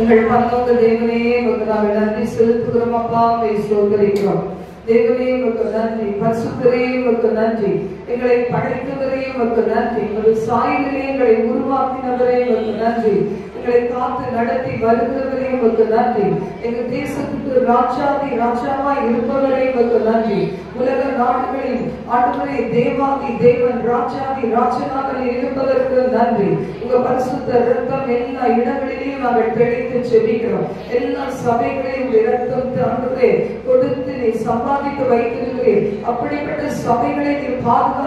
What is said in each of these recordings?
எங்கள் பரலோக தேவனே உமக்கு நாங்கள் நன்றி செலுத்துகிறோம் அப்பா, ஸ்தோத்திரிக்கிறோம். தேவனே உமக்கு நன்றி, பரிசுத்தரே உமக்கு நன்றி, எங்களை படைத்தவரே உமக்கு நன்றி, ஒரு சாயலிலே எங்களை உருவாக்கினவரே உமக்கு நன்றி, எங்களை காத்து நடத்தி வருகிறவரே உமக்கு நன்றி, எங்கள் தேசத்துக்கு ராஜாதி ராஜாவாய் இருப்பவரே உமக்கு நன்றி, உலக நாடுகளில் ஆண்டவரே தேவாதி தேவன் ராஜாதி ராஜனாக இருப்பதற்கு நன்றி. உங்க பரிசுத்த இரத்தம் எல்லா இடங்களிலேயும் நாங்கள் தெளித்து செபிக்கிறோம். எல்லா சபைகளையும் இரத்தம் ஆண்டவரே கொடுத்து நீ சம்பாதித்து வைத்திருக்கிறேன். அப்படிப்பட்ட சபைகளை நீ பாதுகாக்க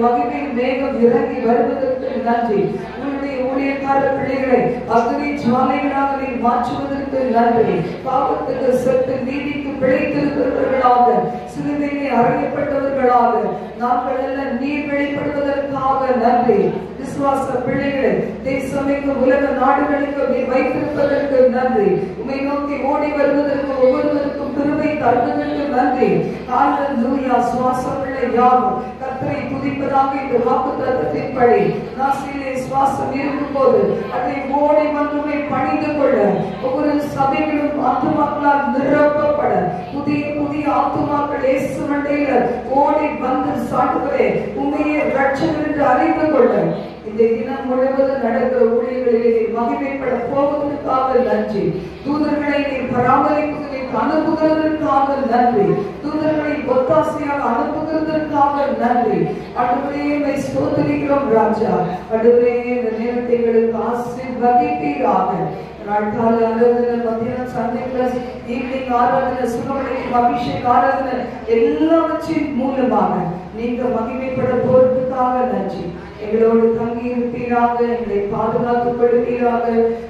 மகிமை மேகம் இறங்கி வருவதற்கு நன்றி. உன்னுடைய ஊழியக்கார பிள்ளைகளை அக்னி ஜுவாலைகளாக நீ மாற்றுவதற்கு நன்றி. பாவத்துக்கு செத்து நீதிக்கு பிழைத்திருக்கிறவர்களாக, சிலுவையிலே அறையப்பட்டவர்களாக நாங்கள் எல்லாம் நீர் வெளிப்படுவதற்காக நன்றி. விசுவாச பிள்ளைகளை தேசமைக்கு உலக நாடுகளுக்கு நீ வைத்திருப்பதற்கு நன்றி. உம்மை நோக்கி ஓடி வருவதற்கு ஒவ்வொருவருக்கும் கிருபை தருவதற்கு நன்றி. ஹல்லேலூயா. சுவாசம் பிள்ளை யாவும் கர்த்தரை துதிப்பதாக இந்த வாக்குத்தத்தத்தின்படி நாசியிலே சுவாசம் இருக்கும் போது அதை ஓடி வந்து பணிந்து கொள்ள ஒவ்வொரு சபைகளும் ஆத்துமாக்களால் நிரப்பப்பட புதிய புதிய ஆத்துமாக்கள் இயேசு மண்டையில ஓடி வந்து சாட்டுகிறே உண்மையை ரட்சகர் என்று அறிந்து கொள்ள இந்த தினம் முழுவதும் நடக்கிற ஊழியர்களிலே மகிமைப்பட போவதற்காக நன்றி. தூதர்களை நீ பராமரிப்புகளை அனுப்புகிறதற்காக நன்றி. தூதர்களை ஒத்தாசையாக அனுப்புகிறதற்காக நன்றி. அடுவரே ஸ்தோத்திரிக்கிறோம் ராஜா. அடுவரே இந்த நேரத்தை எங்களுக்கு ஆசீர்வதிப்பீராக. நாட்கால ஆராதனை, மத்தியான சண்டே கிளாஸ், ஈவினிங் ஆராதனை, சுகமளிக்கும் அபிஷேக ஆராதனை எல்லாவற்றின் மூலமாக நீங்க மகிமைப்பட போறதுக்காக நன்றி. எங்களோடு தங்கி இருப்பீராக, எங்களை பாதுகாத்துக் கொள்வீராக.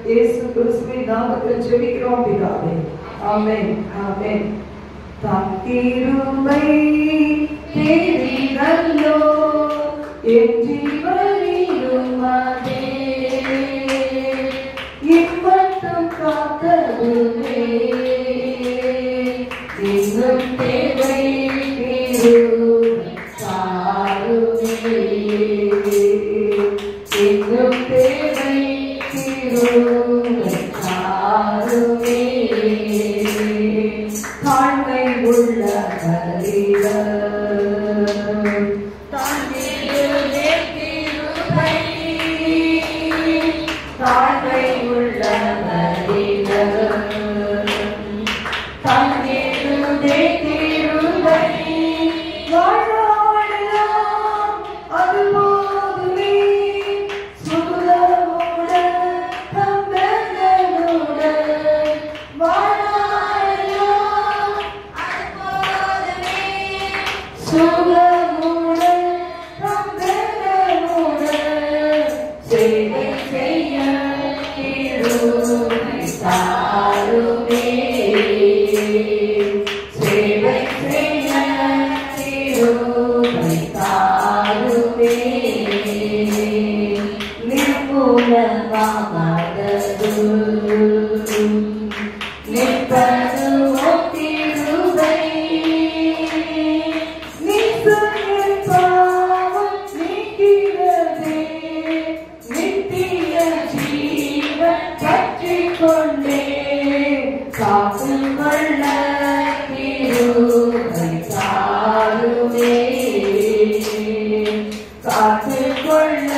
இயேசு கிறிஸ்துவின் நாமத்தில் ஜெபிக்கிறோம் பிதாவே. ஆமென், ஆமென். தங்கிருமை தேடி நல்லோ என் ஜீவனிலும் அதே இம்மட்டும் காத்ததுவே இன்னும் தேவை இன்னும் தேவை தாழ்மை உள்ள தாழ்மை உள்ள தண்ணீருதே தீருவை வாழலாம் அது போதுமே சுகமுடன் தந்தனுடன் வாழலாம் அது போதுமே சுகமுடன் தந்தனுடன் சேவை செய்ய தீருவை தாருமே சேவை செய்ய தீருவை தாருமே நிர்மூலமாகாதது நிற்பது தீருவை நிசையில் பாவம் நீக்கிறதே நித்திய ஜீவன் பற்றிக் கொண்டே காத்துக் கொள்ள தீருவை தாருமே காத்துக் கொள்ள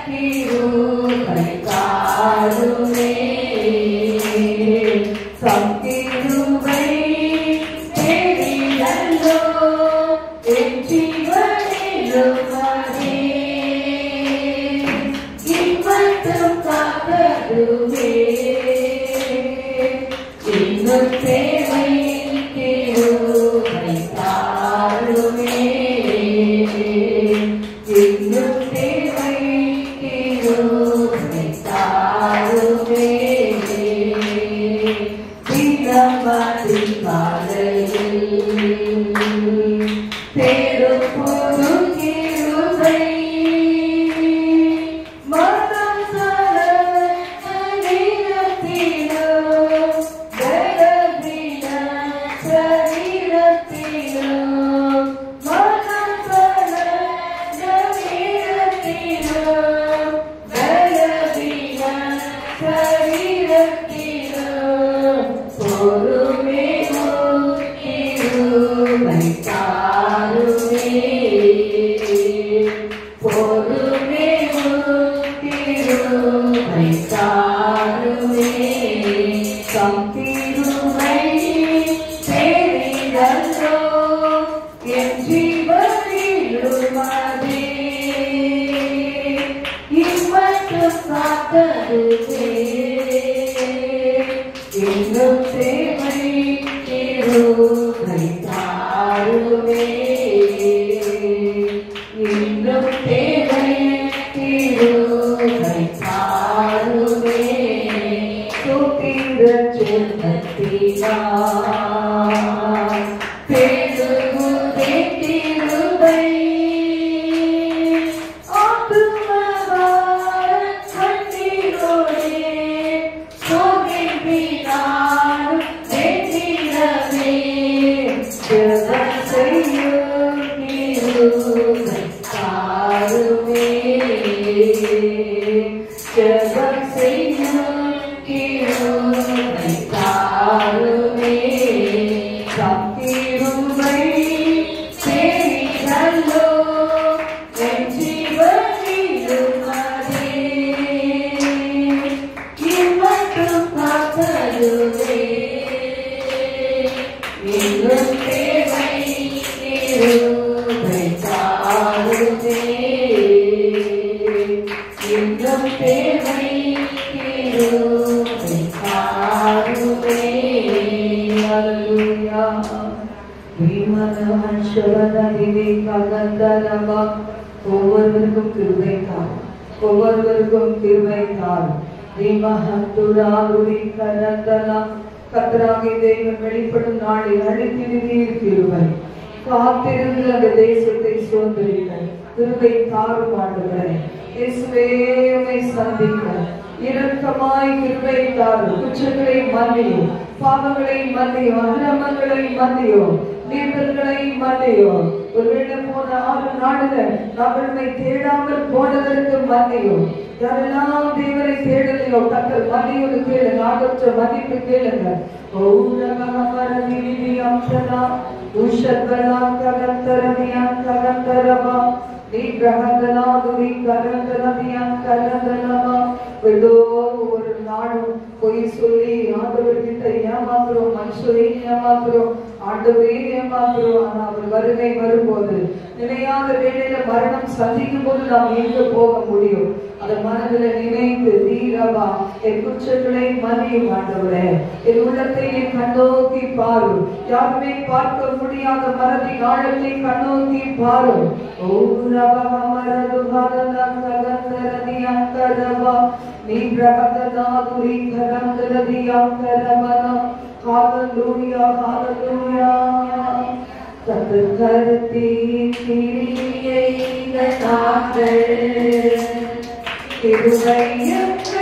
தீருவை தாருமே சங்கிருவை தேடி நல்லோ என் ஜீவனிலும் அதே இம்மட்டும் காத்ததுவே இன்னும் தேவை தீருவை தாருமே இன்னும் இன்னும் தேவை கிருபை தாருமே, இன்னும் தேவை கிருபை தாருமே, சுத்திர ஜென்மத்தினார் பெருகுதே கிருபை, ஒவ்வொருவருக்கும் கிருபை தார், ஒவ்வொருவருக்கும் கிருபை தார். கர்த்தராகிய தேவன் வெளிப்படும் நாளில் அழித்திடுவீர் கிருபை, காத்திருந்து அந்த தேசத்தை சுதந்தரிக்க கிருபை தாரும் ஆண்டவரே. இயேசுவே உம்மை சந்திக்க இரக்கமாய் கிருபை தாரும். குற்றங்களை மன்னியும், பாவங்களை மன்னியும், அக்கிரமங்களை மன்னியும், மீறல்களை மன்னியும். ஒருவேளை போன 6 நாடுகள் நம்மை தேடாமல் போனதற்கு மன்னியும். யாரெல்லாம் தேவனை தேடலையோ கர்த்தர் மன்னியோடு கேளுங்க, ஆகற்ற மன்னிப்பு கேளுங்க. ஒரு நாடும் பொய் சொல்லி ஆண்டவர்கிட்ட ஏமாத்துறோம், மனுஷரை ஏமாத்துறோம், ஆண்டவரே ஏமாத்துறோம். ஆனா அவர் வருகை வரும்போது நினையாத வேளையில மரணம் சந்திக்கும் போது நாம் எங்க போக முடியும்? அதை மனதில் நினைத்து தீரவா என் குற்றங்களை மன்னியும் ஆண்டவரே, என் உள்ளத்தை என் கண்ணோக்கி பாரும். யாருமே பார்க்க முடியாத மனதின் ஆழத்தை கண்ணோக்கி பாரும். ஓ ரபமரது ஹதனகந்தரதி அந்தரவா நீ பிரகதனாதுரி கரந்தரதி அந்தரவனா. ஹalleluya ஹalleluya. கர்த்தரின் கிரியை நாங்கள் கிருபையற்ற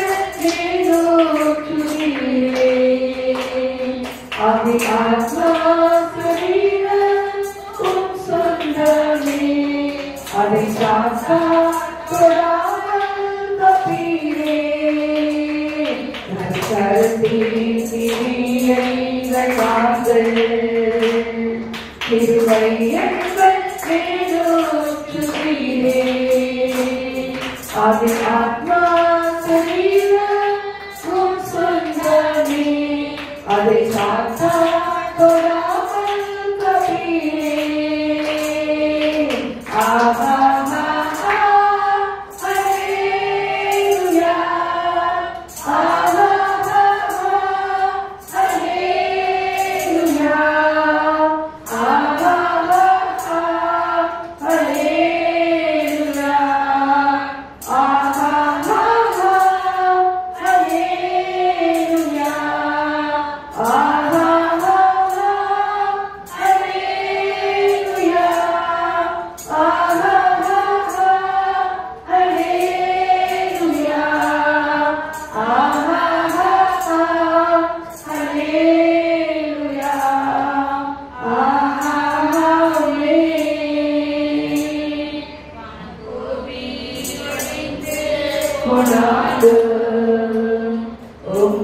கேளோற்றுவிலே, அதி ஆத்மா சரீரம் உம் சொந்தமே, அதை சாத்தா தொடாமல் தப்பீரே. கர்த்தரின் கிரியை நாங்கள் கிருபையற்ற கேளோற்றுவிலே, ஆதி ஆத்மா சரீரம் உம் சொந்தமே, அதை சாத்தா தொடாமல் தப்பீரே. ஆஹா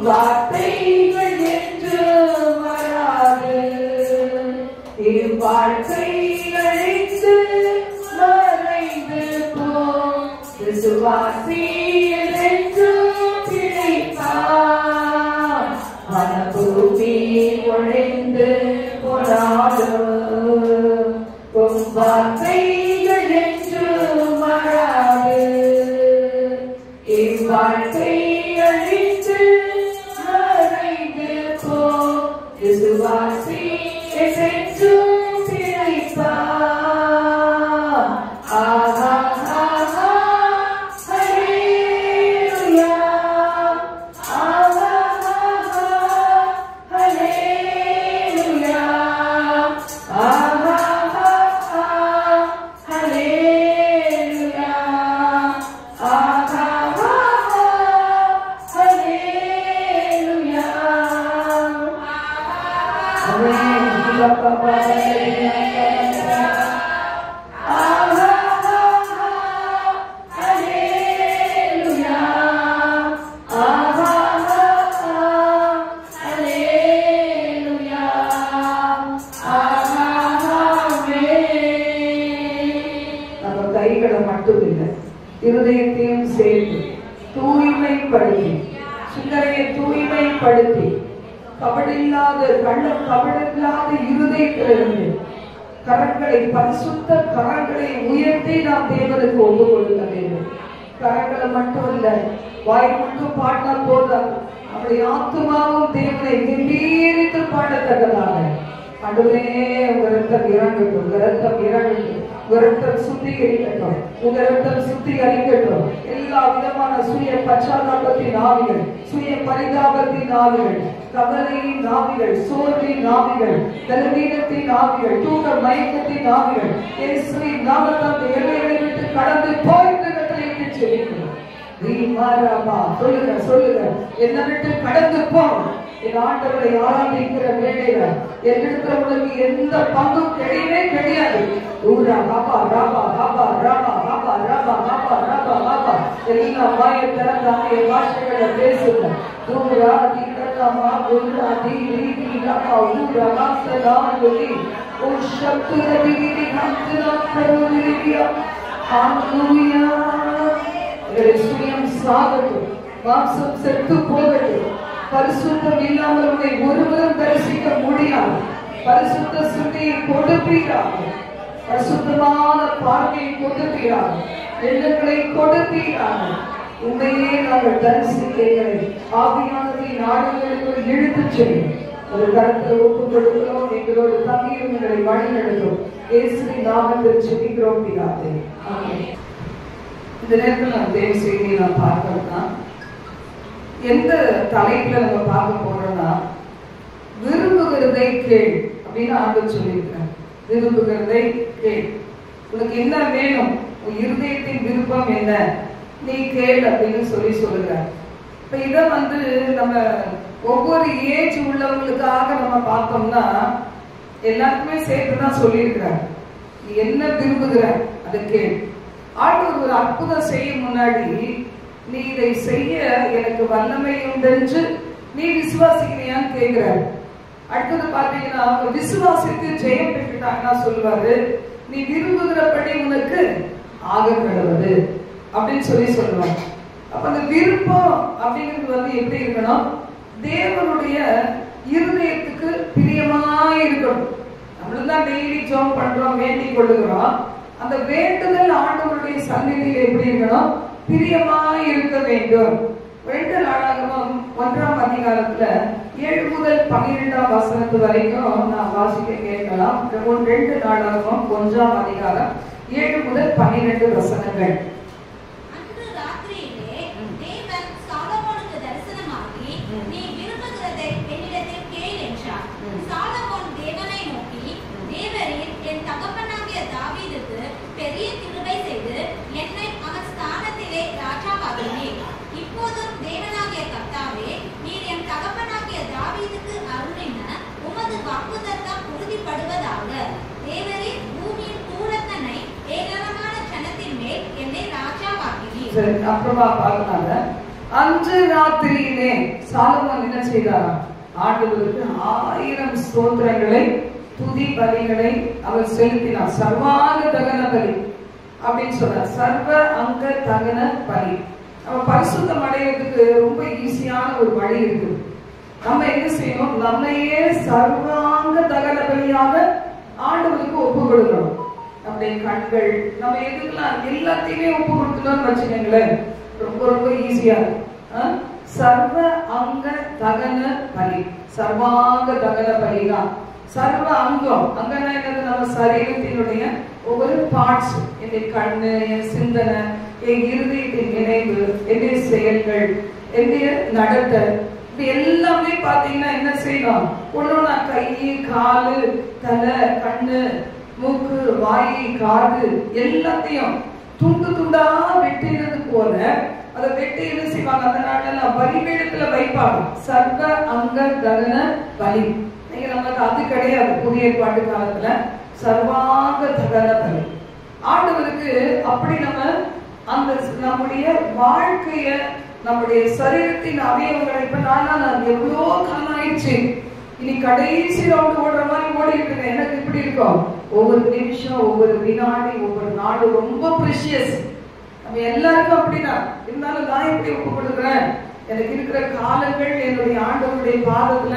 வார்த்தைகள் என்று வராது, வாழ்க்கைகள் என்று மறைந்து போம். விசுவாசியில் என்று பிழைப்பார், மனபூமி ஒழிந்து போனாலும் வார்த்தைகள் என்று மாறாது. இவ்வாழ்க்கைகள் கைகளை மட்டும் இல்லை, இருதயத்தையும் சேர்த்து தூய்மைப்படுத்தி, சிந்தனையை தூய்மைப்படுத்தி, கபடில்லாத கபடில்லாத இருதயத்திலிருந்து கரங்களை, பரிசுத்த கரங்களை உயர்த்தி நாம் தேவனுக்கு ஒப்பு கொடுக்க வேண்டும். கரங்களை மட்டும் இல்ல, வாய் மட்டும் பாட்டா போதாது, அப்படி ஆத்துமாவும் தேவனை கம்பீரித்து பாடத்தக்கதாக. ஆண்டவரே, உங்க ரத்தம் இறங்கட்டும், உங்க ரத்தம் இறங்கட்டும், உங்க ரத்தம் சுத்திகரிக்கட்டும், உங்க ரத்தம் சுத்திகரிக்கட்டும். எல்லா விதமான சுய பச்சாதாபத்தின் ஆவிகள், சுய பரிதாபத்தின் ஆவிகள், கவலையின் ஆவிகள், சோர்வின் ஆவிகள், பலவீனத்தின் ஆவிகள், தூக்க மயக்கத்தின் ஆவிகள் இயேசுவின் நாமத்தால் எல்லைகளை விட்டு கடந்து போய்ட்டு கட்டளையிட்டு செல்லுங்கள். சொல்லுங்க சொல்லுங்க, என்னை விட்டு கடந்து போ. என் ஆண்டவரை ஆராதிக்கிற வேளையில என்னிடத்துல உங்களுக்கு எந்த பங்கும் கிடையவே கிடையாது. எல்லாம் வாயை திறந்தாங்க, பாஷைகளை பேசுங்க. சுயம் சாகட்டும், மாம்சம் செத்து போகட்டும். பரிசுத்தம் இல்லாமல் உன்னை ஒருவரும் தரிசிக்க முடியாது. பரிசுத்த சுத்தியை கொடுப்பீராக, பரிசுத்தமான பார்வையை கொடுப்பீராக, எண்ணங்களை கொடுப்பீராக. உண்மையே நாங்கள் தரிசிக்கிறேன். ஆவியானதை நாடுகளுக்கு இழுத்து செல்லும். ஒரு கருத்தில் ஒப்பு கொடுக்கிறோம். எங்களோடு தங்கியும் எங்களை வழி நடத்தும். இயேசுவின் நாமத்தில் ஜெபிக்கிறோம் பிதாவே, ஆமென். இந்த நேரத்தில் நம்ம தேவ செய்தியை நாம் பார்க்கணும்னா, எந்த தலைப்புல நம்ம பார்க்க போறோம்னா, விரும்புகிறதை கேள் அப்படின்னு ஆண்டவர் சொல்லியிருக்கிறார். விரும்புகிறதை கேள். உனக்கு என்ன வேணும், உன் இருதயத்தின் விருப்பம் என்ன, நீ கேள் அப்படின்னு சொல்லுகிறார். இப்ப இதை நம்ம ஒவ்வொரு ஏஜ் உள்ளவங்களுக்காக நம்ம பார்த்தோம்னா எல்லாருக்குமே சேர்த்துதான் சொல்லியிருக்கிறார். நீ என்ன விரும்புகிற அதை கேள். ஆண்டவர் ஒரு அற்புதம் செய்யும் முன்னாடி, நீ இதை செய்ய எனக்கு வல்லமை உண்டென்று நீ விசுவாசிக்கிறியான்னு கேட்கிறாரு. அடுத்தது பாத்தீங்கன்னா, விசுவாசித்து ஜெயம் பெற்றுட்டாங்கன்னா சொல்லுவாரு, நீ விரும்புகிறபடி உனக்கு ஆக கடவுது அப்படின்னு சொல்லுவாங்க. அப்ப அந்த விருப்பம் அப்படிங்கிறது எப்படி இருக்கணும், தேவனுடைய இருதயத்துக்கு பிரியமா இருக்கணும். நம்மளதான் டெய்லி ஜெபம் பண்றோம், வேண்டிக் கொள்ளுகிறோம். அந்த வேண்டுதல் ஆண்டவருடைய சந்நிதியில் எப்படி இருக்கணும், பிரியமா இருக்க வேண்டும். 2 நாளாகமம் 1ஆம் அதிகாரத்துல 7 முதல் 12ஆம் வசனத்து வரைக்கும் நான் வாசிக்க கேட்கலாம். 2 நாளாகமம் 1ஆம் அதிகாரம் 7 முதல் 12 வசனங்கள். அப்புறமா பார்க்கலாங்க. அன்று ராத்திரியிலே சாலமோன் என்ன செய்தார், ஆண்டவருக்கு 1000 ஸ்தோத்திரங்களை, துதி பலிகளை அவர் செலுத்தினார். சர்வாங்க தகன பலி அப்படின்னு சொன்னார். சர்வ அங்க தகன பலி. நம்ம பரிசுத்தம் அடையிறதுக்கு ரொம்ப ஈஸியான ஒரு வழி இருக்கு. நம்ம என்ன செய்யணும், நம்மையே சர்வாங்க தகன பலியாக ஆண்டவருக்கு ஒப்பு கொடுக்கணும். நம்முடைய கண்கள், நம்ம எதுக்கெல்லாம் எல்லாத்தையுமே ஒப்பு கொடுத்துட்டோம்னு வச்சுக்கோங்களேன், ரொம்ப ரொம்ப ஈஸியா சர்வ அங்க தகன பலி, சர்வாங்க தகன பலி தான். சர்வ அங்கம், அங்கன்னா என்னது, நம்ம சரீரத்தினுடைய ஒவ்வொரு பார்ட்ஸ், என்னுடைய கண்ணு, என் சிந்தனை, என் இருதயத்தின் நினைவு, என்னுடைய செயல்கள், என்னுடைய நடத்தை, இப்ப எல்லாமே பாத்தீங்கன்னா என்ன செய்யணும், ஒன்னொன்னா கை, காலு, தலை, கண்ணு, மூக்கு, வாய், காது எல்லாத்தையும் துண்டு துண்டா வெட்டினது போல அதை வெட்டி என்ன செய்வாங்க, அந்த நாட்கள் பலிபீடத்துல வைப்பாங்க. சர்வ அங்க தகன பலி. நீங்க நமக்கு அது கிடையாது புதிய ஏற்பாட்டு காலத்துல. சர்வாங்க தகன பலி ஆண்டவருக்கு அப்படி நம்ம அந்த நம்முடைய வாழ்க்கைய, நம்முடைய சரீரத்தின் அவயவங்களை, இப்ப நான் எவ்வளோ காலம் ஆயிடுச்சு, இனி கடைசி ரவுண்ட் ஓடுற மாதிரி ஓடிட்டு இருக்கேன். எனக்கு இப்படி இருக்கும், ஒவ்வொரு நிமிஷம், ஒவ்வொரு வினாடி, ஒவ்வொரு நாடு ரொம்ப precious. நம்ம எல்லாருக்கும் அப்படிதான். இருந்தாலும் நான் எப்படி ஒப்பு கொடுக்குறேன்? எனக்கு இருக்கிற காலங்கள் என்னுடைய ஆண்டவருடைய பாதத்துல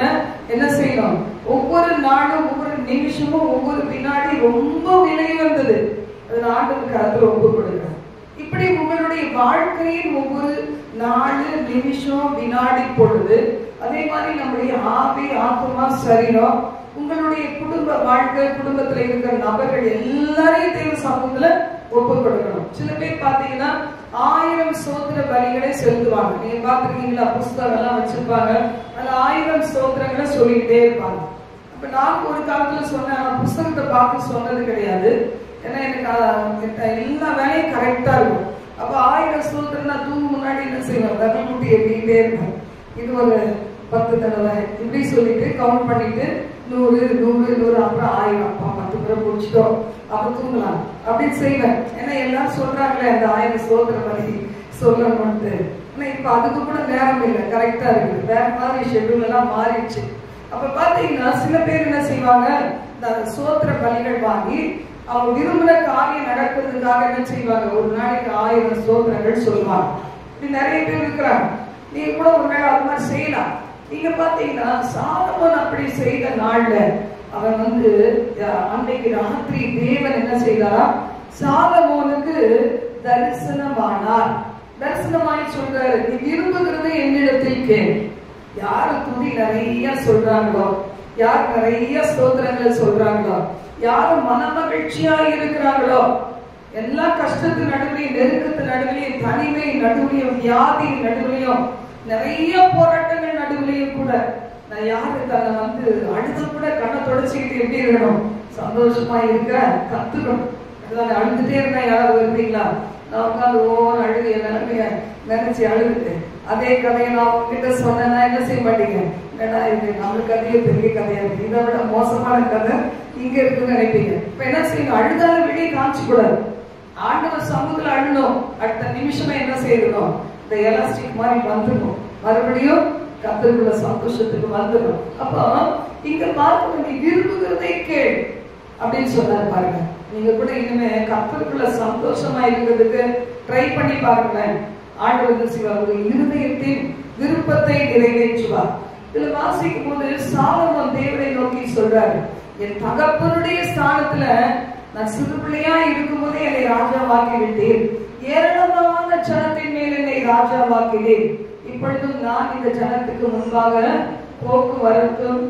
என்ன செய்யணும்? ஒவ்வொரு நாளும் ஒவ்வொரு நிமிஷமும் ஒவ்வொரு வினாடி ரொம்ப விலை வந்தது. அது ஆண்டவருக்கு அதுல ஒப்பு கொடுக்குறேன். இப்படி உங்களுடைய வாழ்க்கையின் ஒவ்வொரு நாலு நிமிஷம் வினாடி பொழுது, அதே மாதிரி நம்முடைய ஆவி ஆத்மா சரீரம், உங்களுடைய குடும்ப வாழ்க்கை, குடும்பத்துல இருக்கிற நபர்கள் எல்லாரையும் தேவ சமூகத்துல ஒப்பு கொடுக்கணும். சில பேர் பாத்தீங்கன்னா 1000 ஸ்தோத்திர பலிகளை செலுத்துவாங்க. நீங்க பாத்துருக்கீங்களா? புஸ்தகம் எல்லாம் வச்சிருப்பாங்க, அதுல 1000 ஸ்தோத்திரங்களை சொல்லிக்கிட்டே இருப்பாங்க. அப்ப நான் ஒரு காலத்துல சொன்னேன், புஸ்தகத்தை பார்த்து சொன்னது கிடையாது. ஏன்னா எனக்கு எல்லா வேலையும் கரெக்டா இருக்கும். அப்ப 1000 ஸ்தோத்திரம் நான் தூங்கு முன்னாடி என்ன செய்வேன்? விரல் முட்டி எண்ணிக்கிட்டே இருப்பேன். இது ஒரு 10 தடவை இப்படி சொல்லிட்டு கவுண்ட் பண்ணிட்டு 100 100 100 அப்புறம் 1000. அப்பா 10 முறை முடிச்சிட்டோம், அப்புறம் தூங்கலாம் அப்படின்னு செய்வேன். ஏன்னா எல்லாரும் சொல்றாங்களே அந்த 1000 ஸ்தோத்திரம் பத்தி சொல்லணும்ட்டு. ஆனா இப்ப அதுக்கு கூட நேரம் இல்லை, கரெக்டா இருக்குது. வேற மாதிரி ஷெட்யூல் எல்லாம் மாறிடுச்சு. அப்ப பாத்தீங்கன்னா சில பேர் என்ன செய்வாங்க? இந்த ஸ்தோத்திர பலிகள் வாங்கி அவங்க விரும்புற காரியம் நடக்கிறதுக்காக என்ன செய்வாங்க? ஒரு நாளைக்கு 1000 ஸ்தோத்திரங்கள் சொல்லுவாங்க. இப்படி நிறைய பேர் இருக்கிறாங்க. நீங்க கூட ஒரு நாள் அது மாதிரி செய்யலாம். நீங்க பாத்தீங்கன்னா சாலமோன் அப்படி செய்த நாள்ல அவன் அன்னைக்கு ராத்திரி தேவன் என்ன செய்தாரா? சாலமோனுக்கு தரிசனமானார். தரிசனமாய் சொல்றாரு, நீ விரும்புகிறது என்னிடத்தில் கேள். யாரு துதி நிறைய சொல்றாங்களோ, யார் நிறைய ஸ்தோத்திரங்கள் சொல்றாங்களோ, யாரு மன மகிழ்ச்சியா இருக்கிறாங்களோ, எல்லா கஷ்டத்து நடுவிலையும், நெருக்கத்து நடுவிலையும், தனிமை நடுவிலையும், வியாதி நடுவிலையும், நிறைய போராட்டங்கள் நடுவிலையும் கூட நான் யாரு தன்னை அழுத கூட கண்ணை தொடச்சிக்கிட்டு எப்படி இருக்கணும்? சந்தோஷமா இருக்க கத்துக்கணும். அதுதான் அழுதுட்டே இருந்தா யாராவது வருவீங்களா? நான் உட்காந்து ஓன்னு அழுது என் நிலைமைய நினைச்சு அழுதுட்டு அதே கதையை நான் உங்ககிட்ட சொன்னேன்னா என்ன செய்ய மாட்டீங்க? ஏன்னா இது நம்ம கதையே பெரிய கதையா இருக்கு, இதை விட மோசமான கதை இங்க இருக்குன்னு நினைப்பீங்க. இப்ப என்ன செய்யணும்? அழுதாலும் வெளியே காமிச்சு கூடாது. ஆண்டவர் சமூகத்துல அழுணும். அடுத்த நிமிஷமே என்ன செய்யணும்? இந்த எலாஸ்டிக் மாதிரி வந்துடும், மறுபடியும் கத்தருக்குள்ள சந்தோஷத்துக்கு வந்துடும். அப்போ இங்க பார்க்க நீ விரும்புகிறதை கேள் அப்படின்னு சொன்னாரு பாருங்க. நீங்க கூட இனிமே கத்தருக்குள்ள சந்தோஷமா இருக்கிறதுக்கு ட்ரை பண்ணி பாருங்களேன். ஆண்டவர் சிவா இருதயத்தின் விருப்பத்தை நிறைவேற்றுவார். இதுல வாசிக்கும் போது சாலமோன் தேவனை நோக்கி சொல்றாரு, என் தகப்பனுடைய ஸ்தானத்துல நான் சிறு பிள்ளையா இருக்கும் போதே என்னை ராஜாவாக்கி விட்டேன். ஏராளமான ஜனத்தின் மேல் என்னை ராஜாவாக்கினேன். இப்பொழுதும் நான் இந்த ஜனத்துக்கு முன்பாக போக்குவரத்தும்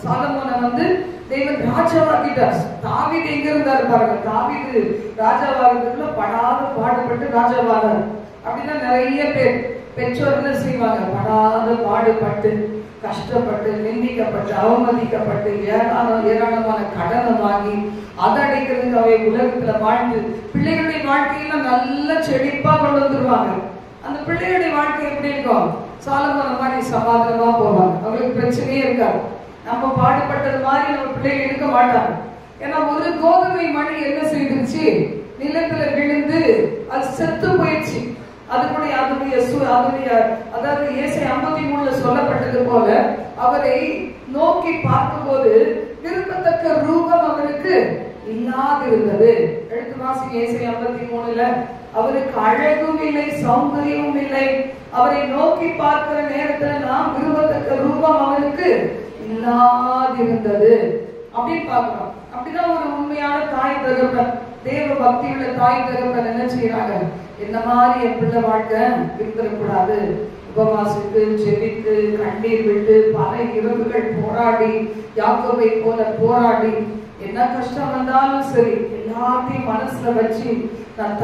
சாலமோனை தேவன் ராஜாவாக்கிட்டார். தாவீது எங்க இருந்தாரு பாருங்க. தாவீது ராஜாவாகிறதுக்குள்ள படாத பாடுபட்டு ராஜாவாகிறார். அப்படின்னா நிறைய பேர் பெற்றோர் என்ன செய்வாங்க? படாத பாடுபட்டு கஷ்டப்பட்டு நிந்திக்கப்பட்டு அவமதிக்கப்பட்டு ஏராளமான கடனை வாங்கி அதை அடைக்கிறதுக்கு அவை உலகத்துல வாழ்ந்து பிள்ளைகளுடைய வாழ்க்கையில நல்ல செழிப்பா கொண்டு வந்துருவாங்க. அந்த பிள்ளைகளுடைய வாழ்க்கை எப்படி இருக்கும்? சாலமோன மாதிரி சமாதானமா போவாங்க. அவங்களுக்கு பிரச்சனையே இருக்காது. நம்ம பாடுபட்டது மாதிரி நம்ம பிள்ளைகள் இருக்க மாட்டாங்க. ஏன்னா ஒரு கோதுமை மணி என்ன செய்துச்சு? நிலத்துல விழுந்து அது செத்து போயிடுச்சு. அதுக்குடைய அதாவது ஏசாயா 53 சொல்லப்பட்டது போல அவரை நோக்கி பார்க்கும்போது விரும்பத்தக்க ரூபம் அவருக்கு இல்லாதிருந்தது. எடுத்து வாசிங்க ஏசாயா 53ல. அவருக்கு அழகும் இல்லை, சௌந்தரியமும் இல்லை. அவரை நோக்கி பார்க்கிற நேரத்துல நாம் விரும்பத்தக்க ரூபம் அவருக்கு இல்லாதிருந்தது அப்படின்னு பார்க்கிறோம். அப்படிதான் ஒரு உண்மையான தாய் தகப்பன், தேவ பக்தி உள்ள தாய் தகப்பன் என்ன செய்யறாங்க? என்ன மாதிரி என் பிள்ளை வாழ்க்கை இருந்துடக்கூடாது, உபவாசித்து ஜெபித்து கண்ணீர் விட்டு பல இரவுகள் போராடி யாக்கோபை போல போராடி என்ன கஷ்டம் வந்தாலும் சரி எல்லாத்தையும் மனசுல வச்சு நான்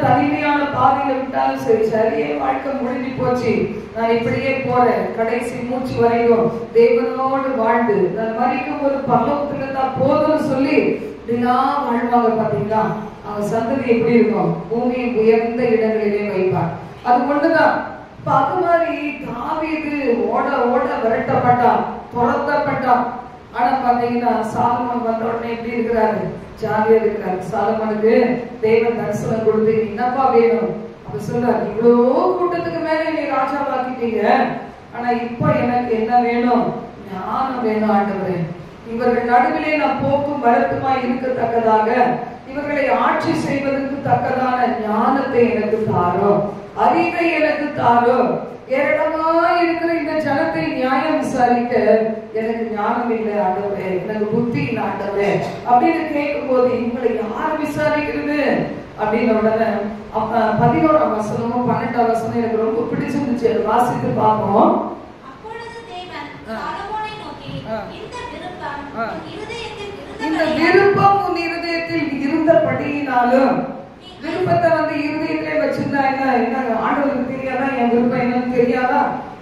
தனிமையான பாதையில விட்டாலும் சரி, சரியே வாழ்க்கை முடிஞ்சு போச்சு, நான் இப்படியே போறேன், கடைசி மூச்சு வரையும் தேவனோடு வாழ்ந்து நான் மறிக்கும் ஒரு பல்லவத்துக்கு தான் போதும்னு சொல்லி இப்படிலாம் வாழ்வாங்க. பாத்தீங்களா? அவங்க சந்ததி எப்படி இருக்கும்? பூமியின் உயர்ந்த இடங்களிலே வைப்பார். அது கொண்டுதான் அது மாதிரி தாவீது ஓட ஓட விரட்டப்பட்டான், துரத்தப்பட்டான். ஆனா பாத்தீங்கன்னா சாலமோன் வந்த உடனே எப்படி இருக்கிறாரு? ஜாலியா இருக்கிறாரு. சாலமோனுக்கு தேவன் தரிசனம் கொடுத்து என்னப்பா வேணும் அப்ப சொல்றாரு, இவ்வளோ கூட்டத்துக்கு மேல நீ ராஜாவாக்கிட்டீங்க, ஆனா இப்ப எனக்கு என்ன வேணும்? ஞானம் வேணும் ஆண்டவரே. இவர்கள் நடுவிலே நான் போக்கும் வரத்துமாய் இருக்கத்தக்கதாக இவர்களை ஆட்சி செய்வதற்கு தக்கதான ஞானத்தை எனக்கு தாரும், அறிவை எனக்கு தாரும். ஏராளமா இருக்கிற இந்த ஜனத்தை நியாயம் விசாரிக்க எனக்கு ஞானம் இல்லை ஆண்டவரே, எனக்கு புத்தி இல்லை ஆண்டவரே அப்படின்னு கேட்கும் போது இவங்களை யார் விசாரிக்கிறது அப்படின்னு உடனே 11ஆம் வசனமும் 12ஆம் வசனம் எனக்கு ரொம்ப பிடிச்சிருந்துச்சு. வாசித்து பார்ப்போம். இந்த விருப்பம் உன் இருதயத்தில் இருந்தபடியினாலும், விருப்பத்தை இருதயத்திலே வச்சிருந்தா என்ன ஆண்டவருக்கு தெரியாதா? என் விருப்பம் என்னன்னு தெரியாதா?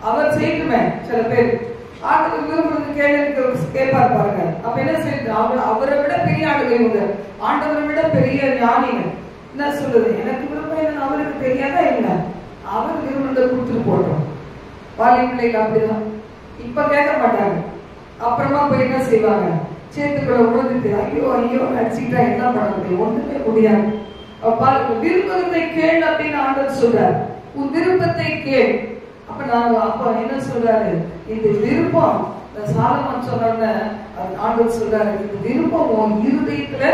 அவர் செய்யட்டுமே. சில பேர் ஆண்டவர் விரும்புறது கேட்பார் பாருங்க. அப்ப என்ன செய்யுது? அவரை விட பெரிய ஆளுங்க இவங்க, ஆண்டவரை விட பெரிய ஞானிங்க. என்ன சொல்றது? எனக்கு விருப்பம் என்னன்னு அவருக்கு தெரியாதா? என்ன அவர் விரும்புறதை கொடுத்துட்டு போட்டோம். வாலி பிள்ளைகள் அப்படிதான். இப்ப கேட்க மாட்டாங்க. அப்புறமா போய் என்ன செய்வாங்க? சேத்துக்களை உணர்ந்துட்டு ஐயோ ஐயோ நடிச்சுட்டா என்ன பண்ண முடியும்? ஒண்ணுமே முடியாது. விருப்பத்தை கேள் அப்படின்னு ஆண்டவர் சொல்றாரு. உன் விருப்பத்தை கேள். அப்ப என்ன சொல்றாரு? இந்த விருப்பம் சாலமோன் சொன்ன ஆண்டவர் சொல்றாரு, இந்த விருப்பம் உன் இருதயத்துல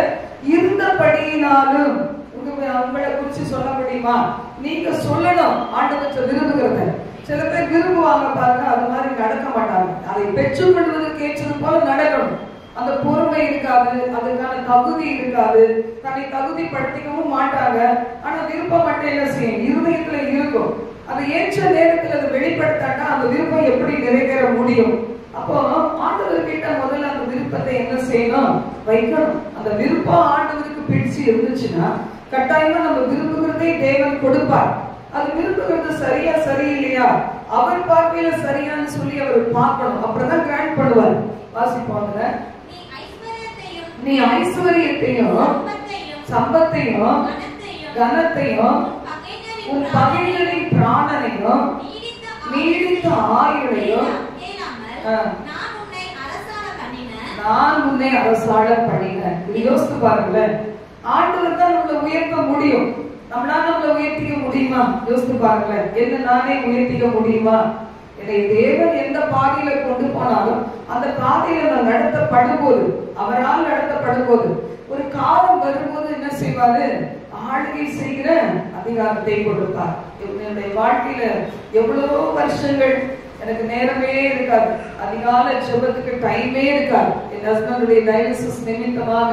இருந்தபடியினாலும். உங்களை குறிச்சு சொல்ல முடியுமா? நீங்க சொல்லணும் ஆண்டவர் விரும்புகிறத. சில பேர் விரும்புவாங்க பாருங்க, அது மாதிரி நடக்க மாட்டாங்க. அதை பெற்றுக்கொள்வதற்கு ஏற்றது போல நடக்கணும். அந்த பொறுமை இருக்காது, அதுக்கான தகுதி இருக்காது, தன்னை தகுதிப்படுத்திக்கவும் மாட்டாங்க. ஆனா விருப்பம் மட்டும் என்ன செய்யும்? இருதயத்துல இருக்கும். அது ஏற்ற நேரத்தில் அதை வெளிப்படுத்தாட்டா அந்த விருப்பம் எப்படி நிறைவேற முடியும்? அப்போ ஆண்டவர் கிட்ட முதல்ல அந்த விருப்பத்தை என்ன செய்யணும்? வைக்கணும். அந்த விருப்பம் ஆண்டவருக்கு பிடிச்சு இருந்துச்சுன்னா கட்டாயமா நம்ம விரும்புகிறதை தேவன் கொடுப்பார். அது விரும்புகிறது சரியா சரியில்லையா, அவர் பார்வையில சரியான்னு சொல்லி அவர் பார்க்கணும். அப்புறம்தான் கிராண்ட் பண்ணுவார். வாசிப்பாங்க. நீ ஐஸ்வர்யத்தையும் சம்பத்தையும் கனத்தையும் உன் பகைகளின் பிராணனையும் நீடித்த ஆயுளையும் நான் உன்னை அரசாள பண்ணினேன். யோசித்து பாருங்களேன். ஆண்டவர் தான் நம்மளை உயர்த்த முடியும். நம்மளால நம்மளை உயர்த்திக்க முடியுமா? யோசித்து பாருங்களேன். என்ன நானே உயர்த்திக்க முடியுமா? என்னை தேவன் எந்த பாதையில கொண்டு போனாலும் அந்த பாதையில நான் நடத்தப்படும் போது, அவரால் நடத்தப்படும் போது, ஒரு காலம் வரும்போது என்ன செய்வாரு? ஆளுகை செய்கிற அதிகாரத்தை கொடுப்பார். என்னுடைய வாழ்க்கையில எவ்வளவோ வருஷங்கள் எனக்கு நேரமே இருக்காது, அதிகால ஜெபத்துக்கு டைமே இருக்காது. என் ஹஸ்பண்டுடைய டயாலிசிஸ் நிமித்தமாக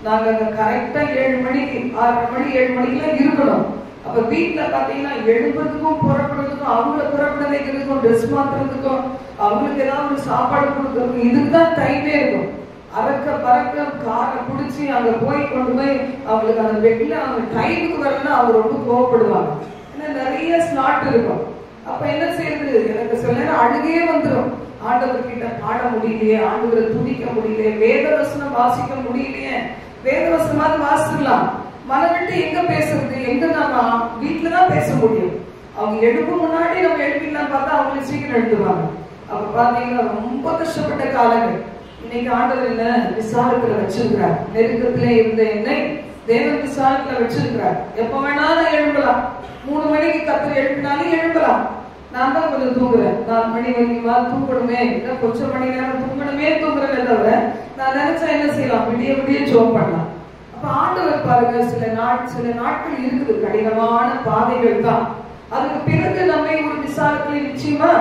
நாங்க அங்க கரெக்டா 7 மணிக்கு 6 மணி 7 மணிக்கெல்லாம் இருக்கணும். அப்ப வீட்டுல பாத்தீங்கன்னா எழுப்புறதுக்கும் புறப்படுறதுக்கும், அவங்கள புறப்பட வைக்கிறதுக்கும், ட்ரெஸ் மாத்துறதுக்கும், அவங்களுக்கு ஏதாவது ஒரு சாப்பாடு கொடுக்கறதுக்கும் இதுக்குதான் டைமே இருக்கும். அறக்க பறக்க காரை பிடிச்சி அங்க போய் கொண்டு போய் அவங்களுக்கு அந்த பெட்ல அவங்க டைமுக்கு வரலன்னா அவங்க ரொம்ப கோவப்படுவாங்க. ஏன்னா நிறைய ஸ்லாட் இருக்கும். அப்ப என்ன செய்யறது? எனக்கு சில நேரம் அழுகையே வந்துடும். ஆண்டவர் கிட்ட பாட முடியலையே, ஆண்டவரை துதிக்க முடியலையே, வேதவசனம் வாசிக்க முடியலையே. வேதவசனமாவது வாசிக்கலாம், மனம் விட்டு எங்க பேசுறது? எங்க நம்ம வீட்டுலதான் பேச முடியும். அவங்க எழுப்பும் முன்னாடி நம்ம எழுப்பிடலாம் பார்த்தா அவங்களுக்கு சீக்கிரம் எழுதுவாங்க. அப்ப பாத்தீங்கன்னா ரொம்ப கஷ்டப்பட்ட காலங்கள். இன்னைக்கு ஆண்டவர் என்ன விசாரத்துல வச்சிருக்கிறார். நெருக்கத்திலே இருந்த என்னை தேவன் விசாரத்துல வச்சிருக்கிறார். எப்ப வேணாலும் எழுப்பலாம். 3 மணிக்கு கத்தர் எழுப்பினாலும் எழுப்பலாம். நான் தான் கொஞ்சம் தூங்குறேன். 4 மணி வரைக்கும் தூங்கணுமே, இல்லை கொஞ்சம் மணி நேரம் தூங்கணுமே தூங்குறேன் தவிர நான் நினைச்சா என்ன செய்யலாம்? விடிய விடிய ஜோம் பண்ணலாம். அப்ப ஆண்டவர் பாருங்க, சில நாட்கள் இருக்குது, கடினமான பாதைகள் தான். அதுக்கு பிறகு நம்மை ஒரு விசாரத்துல நிச்சயமா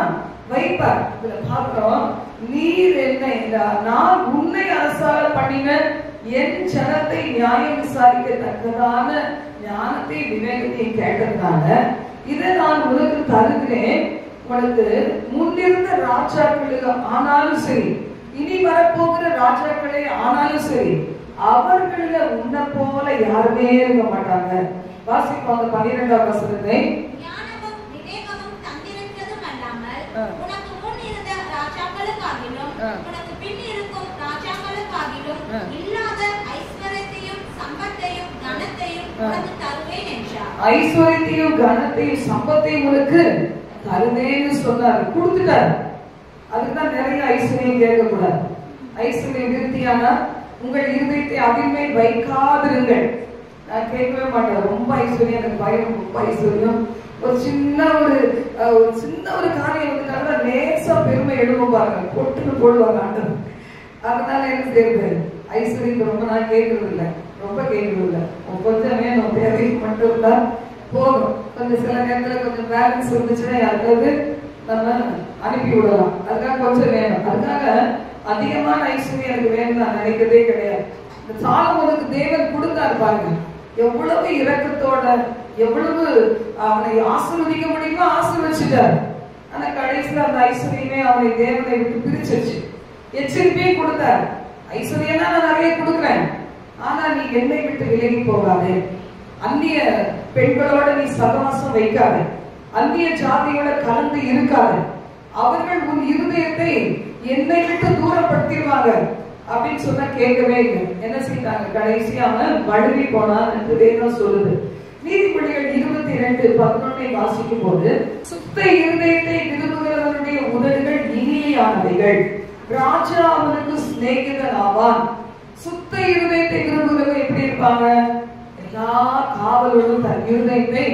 வைப்பார். இதுல பார்க்கிறோம், நீர் என்ன, நான் உன்னை அரசாள பண்ணின என் ஜனத்தை நியாயம் விசாரிக்கத்தக்கதான ஞானத்தை விவேகத்தை கேட்டதுனால இதை நான் உனக்கு தருகிறேன். உனக்கு முன்னிருந்த ராஜாக்களுக்கு ஆனாலும் சரி, இனி வரப்போகிற ராஜாக்களே ஆனாலும் சரி, அவர்கள உன்னை போல யாருமே இருக்க மாட்டாங்க. வாசிப்பாங்க 12ஆம் வசனத்தை. ஐஸ்வர்யத்தையும் கனத்தையும் சம்பத்தையும் உனக்கு தருவேன்னு சொன்னார், கொடுத்துட்டார். அதுக்குதான் நிறைய ஐஸ்வர்யம் கேட்கக்கூடாது. ஐஸ்வர்யம் விருத்தியானா உங்கள் இருதயத்தை அதின்மை வைக்காதிருங்கள். நான் கேட்கவே மாட்டேன். ரொம்ப ஐஸ்வர்யம் எனக்கு பயம், ரொம்ப ஐஸ்வர்யம். ஒரு சின்ன ஒரு காரியம் வந்துட்டாங்க லேசா பெருமை எழுத பாருங்க, பொட்டுன்னு போடுவாங்க ஆண்டவர். அதனால என்ன செய்யுது? ஐஸ்வர்யத்தை ரொம்ப நான் கேட்கறது இல்லை, ரொம்ப கேட்கறது இல்லை. கொஞ்சம் வேணும் தேவை கொடுத்தா போதும். கொஞ்சம் சில நேரத்துல கொஞ்சம் பேலன்ஸ் இருந்துச்சுன்னா யாருக்காவது நம்ம அனுப்பி விடலாம். அதுக்காக கொஞ்சம் வேணும். அதுக்காக அதிகமான ஐஸ்வர்யம் எனக்கு வேணும் நான் நினைக்கிறதே கிடையாது. இந்த சாலமோனுக்கு தேவன் கொடுத்தாரு பாருங்க, எவ்வளவு இரக்கத்தோட, எவ்வளவு அவனை ஆசீர்வதிக்க முடியுமோ ஆசீர்வதிச்சுட்டாரு. ஆனா கடைசியில அந்த ஐஸ்வர்யமே அவனை தேவனை விட்டு பிரிச்சிருச்சு. எச்சரிப்பே கொடுத்தாரு, ஐஸ்வர்யம்னா நான் நிறைய கொடுக்குறேன், ஆனா நீ என்னை விட்டு விலகி போகாதே, அந்நிய பெண்களோட நீ சகவாசம் வைக்காதே, அந்நிய ஜாதியோட கலந்து இருக்காது, அவர்கள் உன் இருதயத்தை என்னை விட்டு தூரப்படுத்திடுவாங்க அப்படின்னு சொன்னா கேட்கவே இல்லை. என்ன செய்தாங்க? கடைசியா அவன் வழுவி போனான் என்று வேதம் சொல்லுது. நீதிமொழிகள் 22:11 வாசிக்கும் போது, சுத்த இருதயத்தை விரும்புகிறவனுடைய உதடுகள் இனிமையானவைகள், ராஜா அவனுக்கு சிநேகிதன் ஆவான். சுத்த இருதயத்தை விரும்புகிறவங்க எப்படி இருப்பாங்க? எல்லா காவலோடும் தன் இருதயத்தை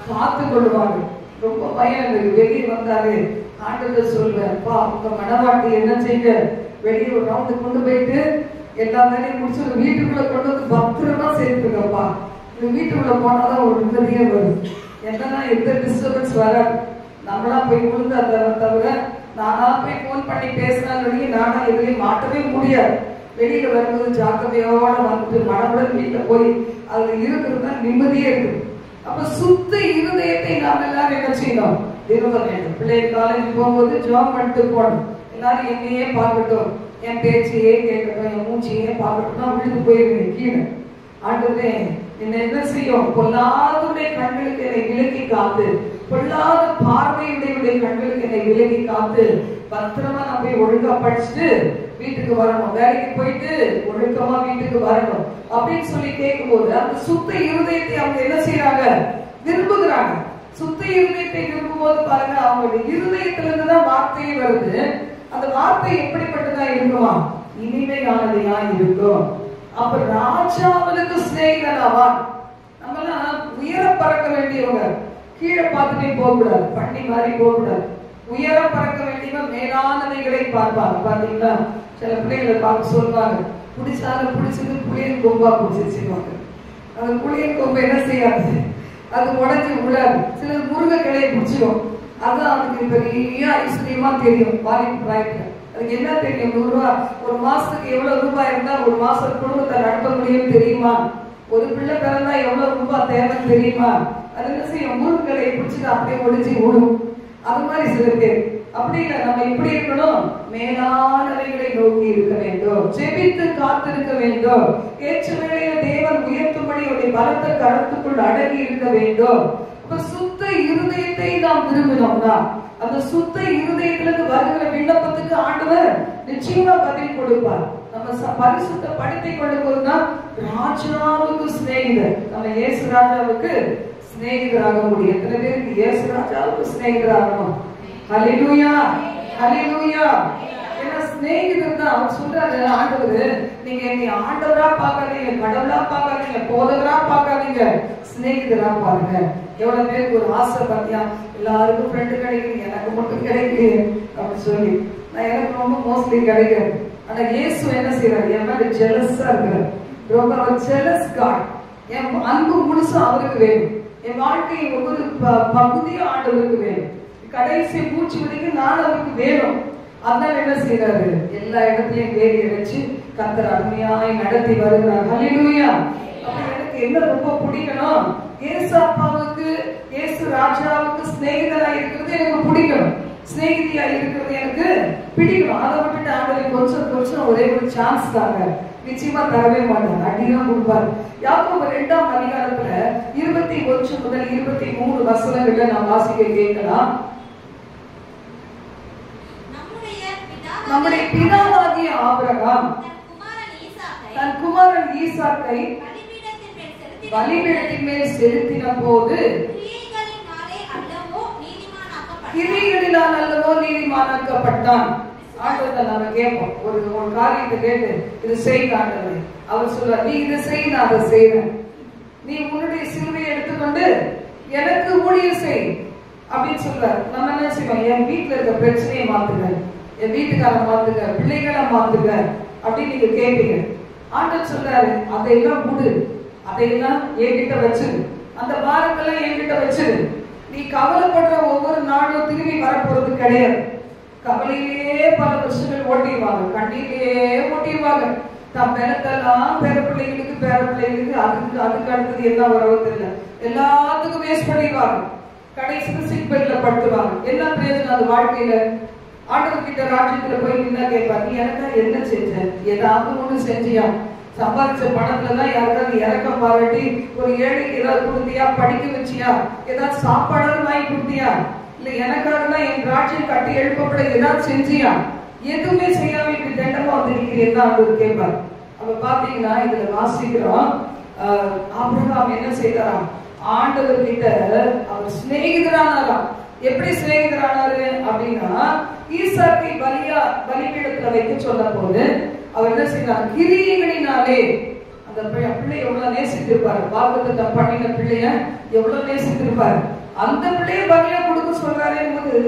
காத்து கொள்வாங்க. ரொம்ப பயம் வெளியே வந்தாரு ஆண்டவர் சொல்வேன், அப்பா உங்க மனவாட்டி என்ன செய்ய, வெளியே ஒரு ரவுண்டு கொண்டு போயிட்டு எல்லா வேலையும் முடிச்சு வீட்டுக்குள்ள கொண்டு வந்து பத்திரமா சேர்த்துக்கப்பா. இந்த வீட்டுக்குள்ள போனாதான் ஒரு நிம்மதியே வரும். என்னன்னா எந்த டிஸ்டர்பன்ஸ் வராது. நம்மளா போய் விழுந்து அதை தவிர நானா போய் போன் பண்ணி பேசினாலும் நானா எதுலையும் மாட்டவே முடியாது. வெளியில வரும்போது ஜாக்கிரதையோட வந்துட்டு மனமுடன் வீட்டுல போய் அதுல இருக்கிறது தான் நிம்மதியே இருக்கு. அப்ப சுத்த இருதயத்தை நாம் எல்லாரும் என்ன செய்யணும்? விரும்ப வேண்டும். பிள்ளைகள் காலேஜ் போகும்போது ஜாப் பண்ணிட்டு போகணும். எல்லாரும் என்னையே பார்க்கட்டும், என் பேச்சையே கேட்கட்டும், என் மூச்சையே பார்க்கட்டும், விழுந்து போயிருவேன் கீழே. ஆண்டவரே என்ன என்ன செய்யும்? பொல்லாதுடைய கண்களுக்கு என்னை விலக்கி காத்து, பொல்லாத பார்வையுடைய கண்களுக்கு என்னை விலக்கி காத்து, பத்திரமா நான் போய் ஒழுங்கா படிச்சுட்டு வீட்டுக்கு வரணும், வேலைக்கு போயிட்டு ஒழுக்கமா வீட்டுக்கு வரணும் அப்படின்னு சொல்லி கேட்கும் போது அந்த சுத்த இருதயத்தை அவங்க என்ன செய்யறாங்க? விரும்புகிறாங்க. சுத்த இருதயத்தை விரும்பும் போது பாருங்க, அவங்களுடைய இருதயத்துல இருந்துதான் வார்த்தையே வருது. அந்த வார்த்தை எப்படிப்பட்டதா இருக்குமா? இனிமையானதையா இருக்கும். அப்ப ராஜாவுக்கு சிநேகிதன் ஆவான். நம்மலாம் உயர பறக்க வேண்டியவங்க, கீழே பார்த்துட்டே போக கூடாது, பண்ணி மாதிரி போக கூடாது. உயர பறக்க வேண்டியவங்க மேலானவைகளை பார்ப்பாங்க. பாத்தீங்களா, சில பிள்ளைகளை பார்க்க சொல்லுவாங்க, பிடிச்சாலும் பிடிச்சது புளியன் கொம்பா பிடிச்சிருச்சுவாங்க. அந்த புளியன் கொம்பை என்ன செய்யாது? அது உடஞ்சி விடாது. சிலர் முருக கிளையை பிடிச்சிடும். அதுதான் அதுக்கு பெரிய ஐஸ்வர்யமா தெரியும். வாலிபு அதுக்கு என்ன தெரியும்? 100 ரூபாய் ஒரு மாசத்துக்கு எவ்வளவு ரூபாய் இருந்தா ஒரு மாசம் குடும்பத்தை நடத்த முடியும் தெரியுமா? ஒரு பிள்ளை பிறந்தா எவ்வளவு ரூபாய் தேவைன்னு தெரியுமா? அது என்ன செய்யும்? முருகலை பிடிச்சிட்டு அப்படியே ஒடிச்சு விடும். அது மாதிரி சில பேர் அப்படி இல்லை. நம்ம எப்படி இருக்கணும்? மேலானவைகளை நோக்கி இருக்க வேண்டும், ஜெபித்து காத்திருக்க வேண்டும், ஏற்ற வேளையில தேவன் உயர்த்தும்படி அவருடைய பலத்த கருத்துக்குள் அடங்கி இருக்க வேண்டும். இப்ப சுத்த இருதயத்தை நாம் விரும்பினோம்னா அந்த சுத்த இருதயத்திலிருந்து வருகிற விண்ணப்பத்துக்கு ஆண்டவர் நிச்சயமா பதில் கொடுப்பார். நம்ம பரிசுத்தப்படுத்திக் கொள்ளும் போதுதான் ராஜாவுக்கு சிநேகிதர், நம்ம இயேசு ராஜாவுக்கு சிநேகிதராக முடியும். எத்தனை பேருக்கு இயேசு ராஜாவுக்கு சிநேகிதராகணும்? ஹல்லேலூயா, ஹல்லேலூயா. ஏன்னா சிநேகிதர் தான். அவர் சொல்றாரு, ஆண்டவர் நீங்க என்னை ஆண்டவரா பார்க்காதீங்க, கடவுளா பார்க்காதீங்க, போதகரா பார்க்காதீங்க, சிநேகிதரா பாருங்க. எவ்வளவு பேருக்கு ஒரு ஆசை பார்த்தியா, எல்லாருக்கும் ஃப்ரெண்டு கிடைக்கும், எனக்கு மட்டும் கிடைக்கலையே அப்படின்னு சொல்லி. நான் எனக்கு ரொம்ப மோஸ்ட்லி கிடைக்காது. ஆனா இயேசு என்ன செய்யறாரு? என் மேல ஜெலஸா இருக்கிறார். ரொம்ப அவர் ஜெலஸ் காட். என் அன்பு முழுசும் அவருக்கு வேணும். என் வாழ்க்கையை ஒவ்வொரு பகுதியும் ஆண்டவருக்கு வேணும். கடைசி மூச்சு வரைக்கும் நான் அவருக்கு வேணும். அதனால என்ன செய்யறாரு? எல்லா இடத்துலயும் வேலையை வச்சு கர்த்தர் அருமையாய் நடத்தி வருகிறார். ஹல்லேலூயா. அப்ப எனக்கு என்ன ரொம்ப பிடிக்கணும்? இயேசு அப்பாவுக்கு, இயேசு ராஜாவுக்கு சிநேகிதரா இருக்கிறது எனக்கு பிடிக்கணும், சிநேகிதியா இருக்கிறது எனக்கு பிடிக்கணும். அதை விட்டுட்டு ஆண்டவர் கொஞ்சம் ஒரே ஒரு சான்ஸ் தாங்க, நிச்சயமா தரவே மாட்டாங்க, அடிதான் கொடுப்பாரு. யாக்கோபு 2ஆம் அதிகாரத்துல 21 முதல் 23 வசனங்கள்ல நாம் வாசிக்க கேட்கலாம். நம்முடைய பிதாவாகிய ஆபிரகாம் தன் குமாரன் ஈசாக்கை பலிபீடத்தின் மேல் செலுத்தின போது கிரியைகளினால் அல்லவோ நீதிமானாக்கப்பட்டான். ஆண்டவர் நம்ம கேட்போம், ஒரு காரியத்தை கேட்டு இது செய்ய ஆண்டவர். அவர் சொல்றார், நீ இதை செய், நான் அதை செய்வேன். நீ உன்னுடைய சிலுவையை எடுத்துக்கொண்டு எனக்கு ஊழியம் செய் அப்படின்னு சொல்றாரு. நம்ம என்ன செய்வோம்? என் வீட்டுல இருக்க பிரச்சனையை மாத்துங்க, என் வீட்டுக்கார மாத்துங்க, பிள்ளைகளை மாத்துங்க அப்படின்னு நீங்க கேட்பீங்க. ஆண்டவர் சொல்றாரு, அதையெல்லாம் விடு, அதையெல்லாம் என்கிட்ட வச்சு அந்த பாரங்கள்லாம் என்கிட்ட வச்சிரு. நீ கவலைப்படுற ஒவ்வொரு நாளும் திரும்பி வரப்போறது கிடையாது. கவலையிலே பல வருஷங்கள் ஓட்டிடுவாங்க, கண்ணீரிலே ஓட்டிடுவாங்க. தம் பெறத்தெல்லாம் பேர பிள்ளைகளுக்கு பேர பிள்ளைகளுக்கு அதுக்கு அடுத்தது என்ன வரவோ தெரியல, எல்லாத்துக்கும் வேஸ்ட் பண்ணிடுவாங்க. கடைசியில் சிக் பெட்ல படுத்துவாங்க. என்ன பிரயோஜனம் அது வாழ்க்கையில? ஆண்டவர் கிட்ட ராஜ்யத்துல போய் நின்னா கேட்பாரு, நீ எனக்கு என்ன செஞ்ச? ஏதாவது ஒண்ணு செஞ்சியா? சம்பாதிச்ச பணத்துலதான் யாருக்காவது இறக்கம் பாராட்டி ஒரு ஏழைக்கு ஏதாவது கொடுத்தியா? படிக்க வச்சியா? ஏதாவது சாப்பாடு வாங்கி கொடுத்தியா? இல்ல எனக்காக தான் என் ராஜ்யம் கட்டி எழுப்பப்பட ஏதாவது செஞ்சியா? எதுவுமே செய்யாம இப்படி தண்டமா வந்து நிக்கிறேன் ஆண்டவர் கேட்பார். அப்ப பாத்தீங்கன்னா இதுல வாசிக்கிறோம், ஆபிரகாம் என்ன செய்தாராம்? ஆண்டவர் கிட்ட அவர் சிநேகிதரானாராம். எப்படி சிநேகிதரானாரு அப்படின்னா, ஈசாக்கை பலிபீடத்துல வைக்க சொன்ன போது அவர் என்ன செய்தார்? கிரியைகளினாலே அந்த பிள்ளை எவ்வளவு நேசித்திருப்பாரு, வாக்குத்தத்தம் பண்ணின பிள்ளைய எவ்வளவு நேசித்திருப்பாரு. அந்த பிள்ளைய பலியா கொடுக்க சொல்றாரு போது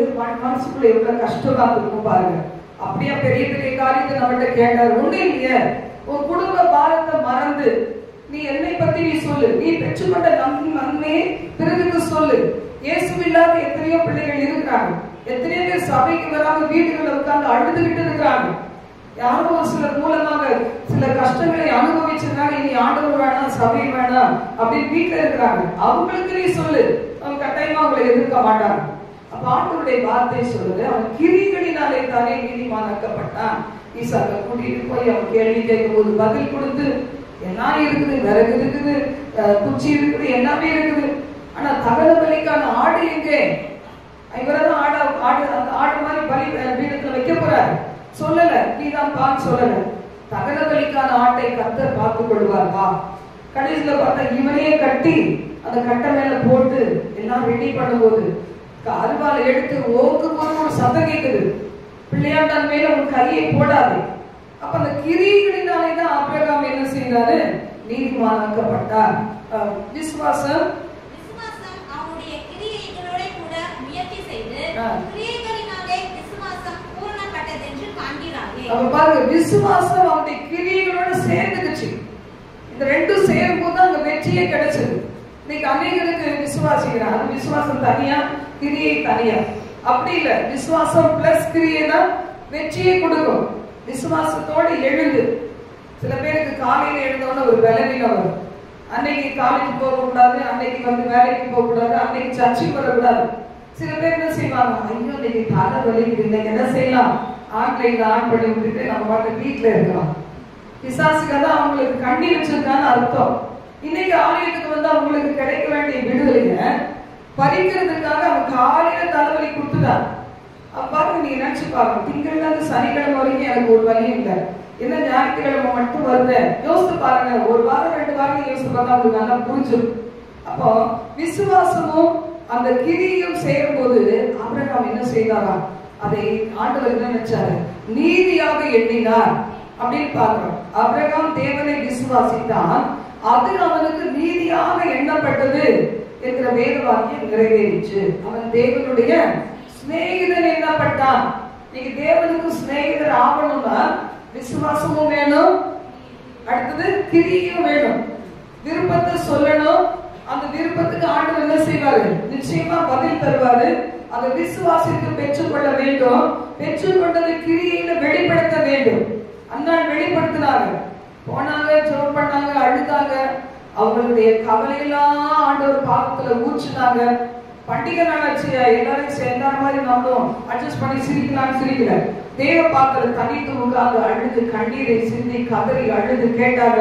மனசுக்குள்ள எவ்வளவு கஷ்டமா இருக்கும் பாருங்க. அப்படியா பெரிய பெரிய காரியத்தை நம்மகிட்ட கேட்டார். ஒண்ணு இல்லையே, உன் குடும்ப பாரத்தை மறந்து நீ என்னை பத்தி நீ சொல்லு, நீ பெற்றுக்கொண்ட நன்மையை பிறருக்கு சொல்லு. இயேசு இல்லாத எத்தனையோ பிள்ளைகள் இருக்கிறாங்க, எத்தனையோ பேர் சபைக்கு வராம வீடுகளை உட்கார்ந்து அழுதுகிட்டு இருக்கிறாங்க. யாரும் ஒரு சிலர் மூலமாக சில கஷ்டங்களை அனுபவிச்சிருந்தாங்க, இனி ஆண்டவர் வேணாம் சபை வேணாம் அப்படின்னு வீட்டுல இருக்கிறாங்க. அவங்களுக்கு நீ சொல்லு, அவங்க கட்டாயமா அவங்களை எதிர்க்க மாட்டாங்க. அப்ப ஆண்டவருடைய வார்த்தை சொல்லுது, அவன் கிரிகளினாலே தானே நீதிமானாக்கப்பட்டான். ஈசாக்க கூட்டிட்டு போய் அவன் கேள்வி கேட்கும் போது பதில் கொடுத்து, எல்லாம் இருக்குது, விறகு இருக்குது, குச்சி இருக்குது, எல்லாமே இருக்குது. ஆனா தகன பலிக்கான ஆடு எங்கே? இவரதான் ஆடு மாதிரி பலி பீடத்துல வைக்க போறாரு. சொல்லல, நீதான் பான்னு சொல்லல. தகன பலிக்கான ஆட்டை கர்த்தர் பார்த்துக் கொள்வார். வா, கடைசியில பார்த்தா இவனையே கட்டி அந்த கட்டை மேல போட்டு எல்லாம் ரெடி பண்ணும் போது அருவால எடுத்து ஓக்கு போது ஒரு சத்தம் கேட்குது, பிள்ளையாண்டான் மேல உன் கையை போடாது. அப்ப அந்த கிரிகளினாலேதான் ஆபிரகாம் என்ன செய்தாரு? நீதிமானாக்கப்பட்டார். விசுவாசம் அவருடைய கிரியைகளோட கூட முயற்சி செய்து கிரியைகளினாலே விசுவாசம் பூரணப்பட்டது என்று காண்கிறாரே. அப்ப பாருங்க, விசுவாசம் அவருடைய கிரியைகளோட சேர்ந்துச்சு. இந்த ரெண்டும் சேரும் போது அங்க வெற்றியே கிடைச்சது. இன்னைக்கு அநேகருக்கு விசுவாசிக்கிறார், அது விசுவாசம் தனியா கிரியை தனியா அப்படி இல்ல. விசுவாசம் பிளஸ் கிரியை தான் வெற்றியை கொடுக்கும். விசுவாசத்தோடு எழுந்து, சில பேருக்கு காலையில எழுந்தோன்னு ஒரு பலவீனம் வரும். அன்னைக்கு காலேஜ் போக கூடாது, அன்னைக்கு வேலைக்கு போக கூடாது, அன்னைக்கு சர்ச்சுக்கு வரக்கூடாது. சில பேர் என்ன செய்வாங்க, ஐயோ இன்னைக்கு தலை வலிக்குது, இன்னைக்கு என்ன செய்யலாம், ஆன்லைன்ல ஆன் பண்ணி விட்டுட்டு நம்ம பாட்டு வீட்டுல இருக்கலாம். பிசாசுக்காக தான் அவங்களுக்கு கண்ணி வச்சிருக்கான்னு அர்த்தம். இன்னைக்கு ஆலயத்துக்கு வந்து அவங்களுக்கு கிடைக்க வேண்டிய விடுதலைங்க பறிக்கிறதுக்காக அவன் காலையில தலைவலி கொடுத்துட்டான். பாருங்க, நீங்க நினைச்சு பாருங்க, திங்கள்ல இருந்து சனிக்கிழமை வரைக்கும் எனக்கு ஒரு வலியும் இல்லை, என்ன ஞாயிற்றுக்கிழமை மட்டும் வருது. யோசித்து பாருங்க, ஒரு வாரம் 2 வாரம் யோசித்து பார்த்தா அவங்களுக்கு நல்லா புரிஞ்சிடும். அப்போ விசுவாசமும் அந்த கிரியும் சேரும் போது ஆபிரகாம் என்ன செய்தாராம்? அதை ஆண்டவர் என்ன நினைச்சாரு? நீதியாக எண்ணினார் அப்படின்னு பாக்குறோம். ஆபிரகாம் தேவனை விசுவாசித்தான், அது அவனுக்கு நீதியாக எண்ணப்பட்டது என்கிற வேத வாக்கியம் நிறைவேறிச்சு. அவன் தேவனுடைய சிநேகிதன் எண்ணப்பட்டான். நீங்க தேவனுக்கு சிநேகிதர் ஆகணும்னா விசுவாசமும் வேணும், அடுத்தது கிரியும் வேணும். விருப்பத்தை சொல்லணும், அந்த விருப்பத்துக்கு ஆண்டவர் என்ன செய்வாரு? நிச்சயமா பதில் தருவாரு. அதை விசுவாசித்து பெற்றுக்கொள்ள வேண்டும். பெற்றுக்கொண்டதை கிரியில வெளிப்படுத்த வேண்டும். அந்நாள் வெளிப்படுத்தினாங்க, போனாங்க, ஜெபம் பண்ணாங்க, அழுதாங்க, அவங்களுடைய கவலையெல்லாம் ஆண்டவர் பாதத்துல ஊற்றினாங்க. பண்டிகை நாளாச்சு, எல்லாரும் சேர்ந்த மாதிரி நம்மளும் அட்ஜஸ்ட் பண்ணி சிரிக்கலாம்னு சிரிக்கல. தேவ பாத்திர தனித்து உட்கார்ந்து அழுது கண்ணீரை சிந்தி கதறி அழுது கேட்டாங்க.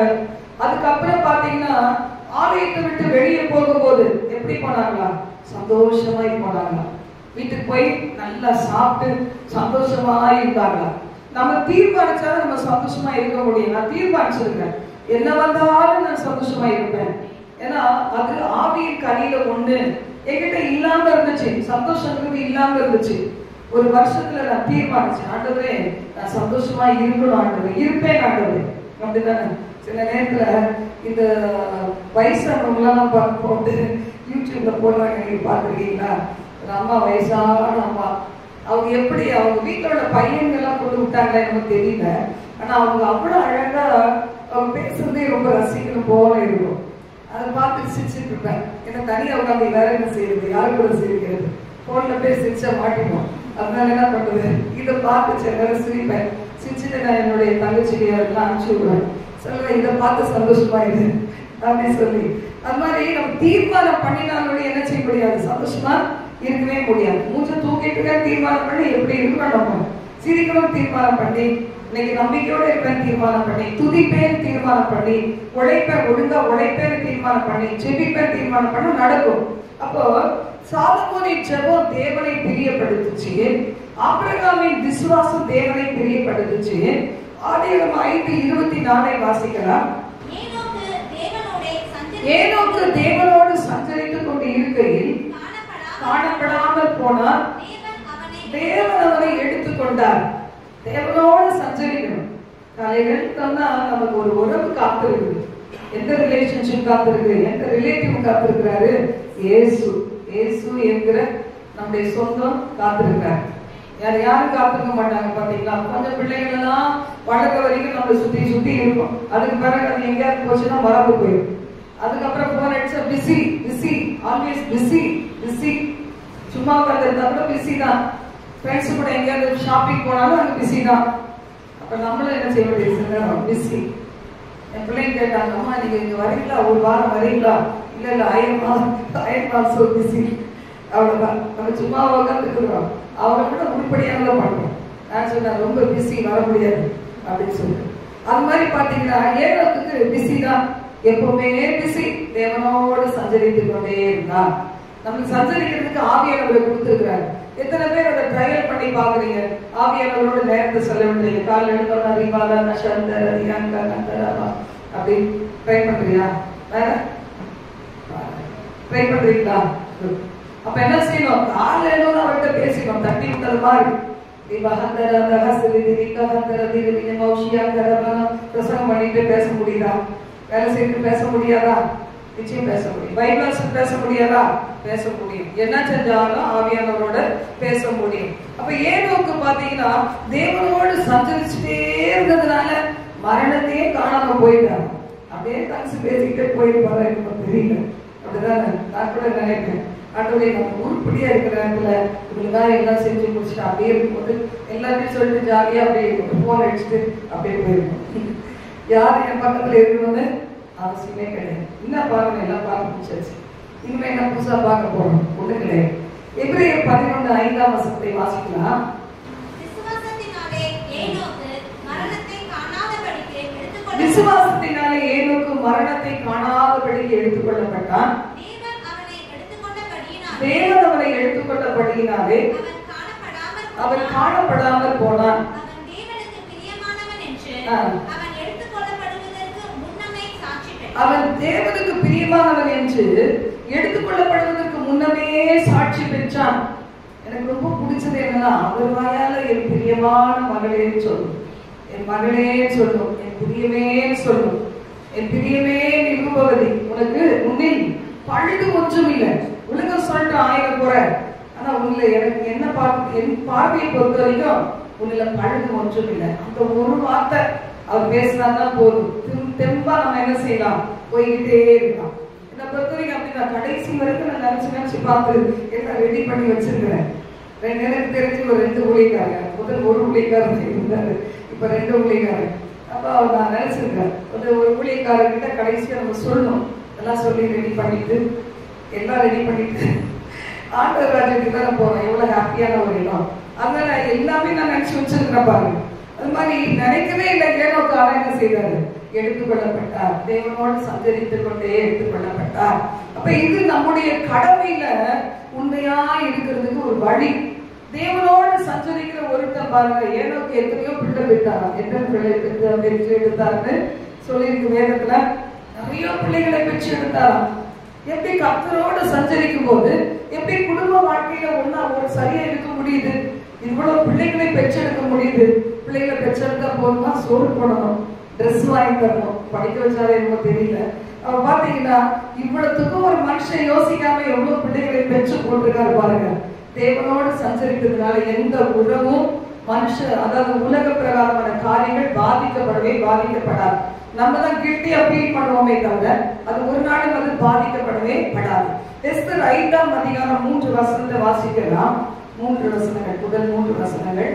அதுக்கப்புறம் பாத்தீங்கன்னா ஆலயத்தை விட்டு வெளியே போகும்போது எப்படி போனாங்களா? சந்தோஷமாய் போனாங்களா? வீட்டுக்கு போய் நல்லா சாப்பிட்டு சந்தோஷமா இருந்தாங்களா? நம்ம தீர்மானிச்சா நம்ம சந்தோஷமா இருக்க முடியும். நான் தீர்மானிச்சிருக்கேன், என்ன வந்தாலும் நான் சந்தோஷமா இருப்பேன். ஏன்னா அது ஆவியின் கனியில ஒண்ணு என்கிட்ட இல்லாம இருந்துச்சு, சந்தோஷங்கிறது இல்லாம இருந்துச்சு. ஒரு வருஷத்துல நான் தீர்மானிச்சேன், ஆண்டவரே நான் சந்தோஷமா இருக்கணும், ஆண்டவரே இருப்பேன் ஆண்டவரே அப்படிதானே. சில நேரத்துல இந்த வயசானவங்களாம் போட்டு யூடியூப்ல போடுறாங்க, நீங்க பாத்துருக்கீங்களா? ஒரு அம்மா, வயசான அம்மா, அவங்க எப்படி அவங்க வீட்டோட பையன்கள்லாம் கொண்டு விட்டாங்க எனக்கு தெரியல. ஆனா அவங்க அவ்வளவு அழகா அவங்க பேசுறதே ரொம்ப ரசிக்கணும் போல இருக்கும். அதை பார்த்து சிரிச்சுட்டு இருப்பேன். ஏன்னா தனியாக உட்காந்து வேற என்ன செய்யறது, யாரு கூட சிரிக்கிறது, போன்ல போய் சிரிச்சா மாட்டிப்போம். அதனால என்ன பண்றது, இதை பார்த்து சில நேரம் சிரிப்பேன். சிரிச்சுட்டு நான் என்னுடைய தங்கச்சியாருக்கெல்லாம் அனுப்பிச்சு விடுவேன். சொல்லுவேன், இதை பார்த்து சந்தோஷமாயிடு அப்படின்னு சொல்லி. அது மாதிரி நம்ம தீர்மானம் பண்ணினாலும் என்ன செய்ய முடியாது, சந்தோஷமா இருக்கவே முடியாது. மூச்சை தூக்கிட்டு தீர்மானம் பண்ணி எப்படி இருக்கணும், நம்ம சிரிக்கணும் தீர்மானம் பண்ணி, இன்னைக்கு நம்பிக்கையோட இருப்பேன் தீர்மானம் பண்ணி, துதிப்பேன் தீர்மானம் பண்ணி, உழைப்பேன் ஒழுங்கா உழைப்பேன் தீர்மானம் பண்ணி, செபிப்பேன் தீர்மானம் பண்ண நடக்கும். அப்போ சாலமோனின் ஜெபம் தேவனை பிரியப்படுத்துச்சு, ஆபிரகாமின் விசுவாசம் தேவனை பிரியப்படுத்துச்சு. ஆதியாகமம் 5:24 வாசிக்கலாம். ஏனோக்கு தேவனோடு சஞ்சரித்துக் கொண்டு இருக்கையில் காணப்படாமல் போனார், தேவன் அவனை எடுத்துக்கொண்டார். தேவனோடு சஞ்சரிக்கணும். காலையில் சொன்னா நமக்கு ஒரு உறவு காத்திருக்கு. எந்த ரிலேஷன்ஷிப் காத்திருக்கு, எந்த ரிலேட்டிவ் காத்திருக்கிறாரு, இயேசு. இயேசு என்கிற நம்முடைய சொந்தம் காத்திருக்கிறார். யாரும் காத்திருக்க மாட்டாங்க பாத்தீங்களா. கொஞ்சம் பிள்ளைகள் எல்லாம் வளர்க்க வரைக்கும் நம்மளை சுத்தி சுத்தி இருக்கும். அதுக்கு பிறகு அது எங்கேயாவது போச்சுன்னா மறந்து போயிடும். அதுக்கப்புறம் போன் அடிச்சா busy busy, always busy busy. சும்மா உட்காந்துருந்தா கூட பிஸி தான். ஃப்ரெண்ட்ஸ் கூட எங்கேயாவது ஷாப்பிங் போனாலும் அங்கே பிஸி தான். அப்ப நம்மளும் என்ன செய்ய வேண்டியது, பிஸி. என் பிள்ளைங்க கேட்டாங்க, அம்மா நீங்க இங்க வரீங்களா, ஒரு வாரம் வரீங்களா? இல்ல இல்ல, ஐஎம் சோ பிஸி. அவ்வளவுதான். நம்ம சும்மா உட்காந்துருக்கிறோம். அவங்க கூட உருப்படியாக பண்றோம். நான் சொன்னேன், ரொம்ப பிஸி, வர முடியாது அப்படின்னு சொல்லிட்டு. அது மாதிரி பாத்தீங்கன்னா ஏனோக்கு பிஸி தான், எப்பவுமே பிஸி. தேவனோடு சஞ்சரித்து கொண்டே இருந்தா. நமக்கு சஞ்சரிக்கிறதுக்கு ஆவியானவரை கொடுத்திருக்கிறாரு. எத்தனை பேர் அதை ட்ரையல் பண்ணி பாக்குறீங்க? ஆவியானவரோட நேரத்தை செலவிடுறீங்க. காலையில் எடுத்தோம்னா அறிவாதா நஷந்தர் அதிகாங்க நந்தரா அப்படி ட்ரை பண்றியா? வேற ட்ரை பண்றீங்களா? அப்ப என்ன செய்யணும், காலையில அவர்கிட்ட பேசணும். தட்டி விட்டது மாதிரி பிரசங்கம் பண்ணிட்டு பேச முடியுதா? வேலை செய்து பேச முடியாதா? நிச்சயம் பேச முடியும். பைபிள் பேச முடியாதா? பேச முடியும். என்ன செஞ்சாலும் ஆவியானவரோட பேச முடியும். அப்ப ஏனோக்கு பாத்தீங்கன்னா தேவனோடு சஞ்சரிச்சுட்டே இருந்ததுனால மரணத்தையே காணாம போயிட்டாங்க. அப்படியே தனிச்சு பேசிக்கிட்டே போயிருப்பாரு, எனக்கு தெரியல. அப்படிதானே நான் கூட நினைக்கிறேன். ஆண்டவரே நம்ம உருப்படியா இருக்கிற நேரத்துல இவங்களுக்காக எல்லாம் செஞ்சு முடிச்சுட்டு அப்படியே இருக்கும்போது எல்லாத்தையும் சொல்லிட்டு ஜாலியா அப்படியே போன் அடிச்சுட்டு அப்படியே போயிருக்கோம். யாரு என் பக்கத்துல இருக்கணும்னு அவசியமே கிடையாது. என்ன பாருங்க, எல்லாம் பார்க்க முடிச்சாச்சு. இனிமே என்ன புதுசா பார்க்க போறோம், ஒண்ணு கிடையாது. எபிரேயர் 11:5 வாசிக்கலாம். விசுவாசத்தினாலே ஏனோக்கு மரணத்தை காணாதபடிக்கு எடுத்துக்கொள்ளப்பட்டான். தேவன் அவனை எடுத்துக்கொண்டபடியினாலே அவன் காணப்படாமல் போனான். அவன் தேவனுக்கு பிரியமானவன் என்று எடுத்துக்கொள்ளப்படுவதற்கு முன்னமே சாட்சி பெற்றான். எனக்கு ரொம்ப பிடிச்சது என்னன்னா, அவர் வாயால என் பிரியமான மகளே சொல்லும், என் மகளே சொல்லும், என் பிரியமே சொல்லும், என் பிரியமே நிருபவதி, உனக்கு உன்னில் பழுது ஒன்றும் இல்லை. உலகம் சொல்லிட்டு 1000 குறை, ஆனா உன்னில எனக்கு என்ன என் பார்வையை பொறுத்த வரைக்கும் உன்னில பழுது ஒன்றும் இல்லை. அந்த ஒரு வார்த்தை அவர் பேசினாதான் போதும். தெம்பா நம்ம என்ன செய்யலாம், போய்கிட்டே இருக்கலாம். என்னை பொறுத்த வரைக்கும் அப்படிதான். கடைசி வரைக்கும் நான் நினைச்சு பார்த்து எல்லாம் ரெடி பண்ணி வச்சிருக்கிறேன். எனக்கு தெரிஞ்சு ஒரு 2 ஊழியக்காரங்க, முதல் 1 ஊழியக்காரர் இருந்தாரு, இப்ப 2 ஊழியக்காரர். அப்ப நான் நினைச்சிருக்கேன், ஒரு ஊழியக்காரர்கிட்ட கடைசியா நம்ம சொல்லணும். எல்லாம் சொல்லி ரெடி பண்ணிட்டு எல்லாம் ரெடி பண்ணிட்டு ஆண்டவர் ராஜ்யத்துக்கு தானே போறோம். எவ்வளவு ஹாப்பியான ஒரு இடம். அதனால எல்லாமே நான் நினைச்சு வச்சிருக்கிறேன் பாருங்க. அது மாதிரி நினைக்கவே இல்லை. ஏனோக்கு என்ன செய்தாரு, எடுத்துக்கொள்ளப்பட்டார். தேவனோடு சஞ்சரித்துக் கொண்டே எடுத்துக்கொள்ளப்பட்டார். அப்ப இது நம்முடைய கடமையில உண்மையா இருக்கிறதுக்கு ஒரு வழி. தேவனோடு சஞ்சரிக்கிற ஒருத்தன் பாருங்க, ஏனோக்கு எத்தனையோ பிள்ளை பெற்றாரா, எத்தனை பிள்ளை பெற்று எடுத்தாருன்னு சொல்லியிருக்கு வேதத்துல. நிறைய பிள்ளைகளை பெற்று எடுத்தாரா. எப்படி கர்த்தரோடு சஞ்சரிக்கும் போது எப்படி குடும்ப வாழ்க்கையில ஒண்ணா ஒரு சரியா இருக்க முடியுது, இவ்வளவு பிள்ளைகளை பெற்றெடுக்க முடியுது. பிள்ளைகளை பெற்றெடுத்தா போதுமா, சோறு போடணும், ட்ரெஸ் வாங்கி தரணும், படிக்க வச்சாலே என்னமோ தெரியல. அவ பாத்தீங்கன்னா இவ்வளவுக்கும் ஒரு மனுஷன் யோசிக்காம எவ்வளவு பிள்ளைகளை பெற்று போட்டிருக்காரு பாருங்க. தேவனோடு சஞ்சரித்ததுனால எந்த உறவும் மனுஷ, அதாவது உலக பிரகாரமான காரியங்கள் பாதிக்கப்படவே பாதிக்கப்படாது. நம்ம தான் கில்ட்டியா ஃபீல் பண்ணுவோமே தவிர அது ஒரு நாளும் அது பாதிக்கப்படவே படாது. எஸ்தர் 5ஆம் அதிகாரம் 3 வசனத்தை வாசிக்கலாம். 3 வசனங்கள், முதல் 3 வசனங்கள்.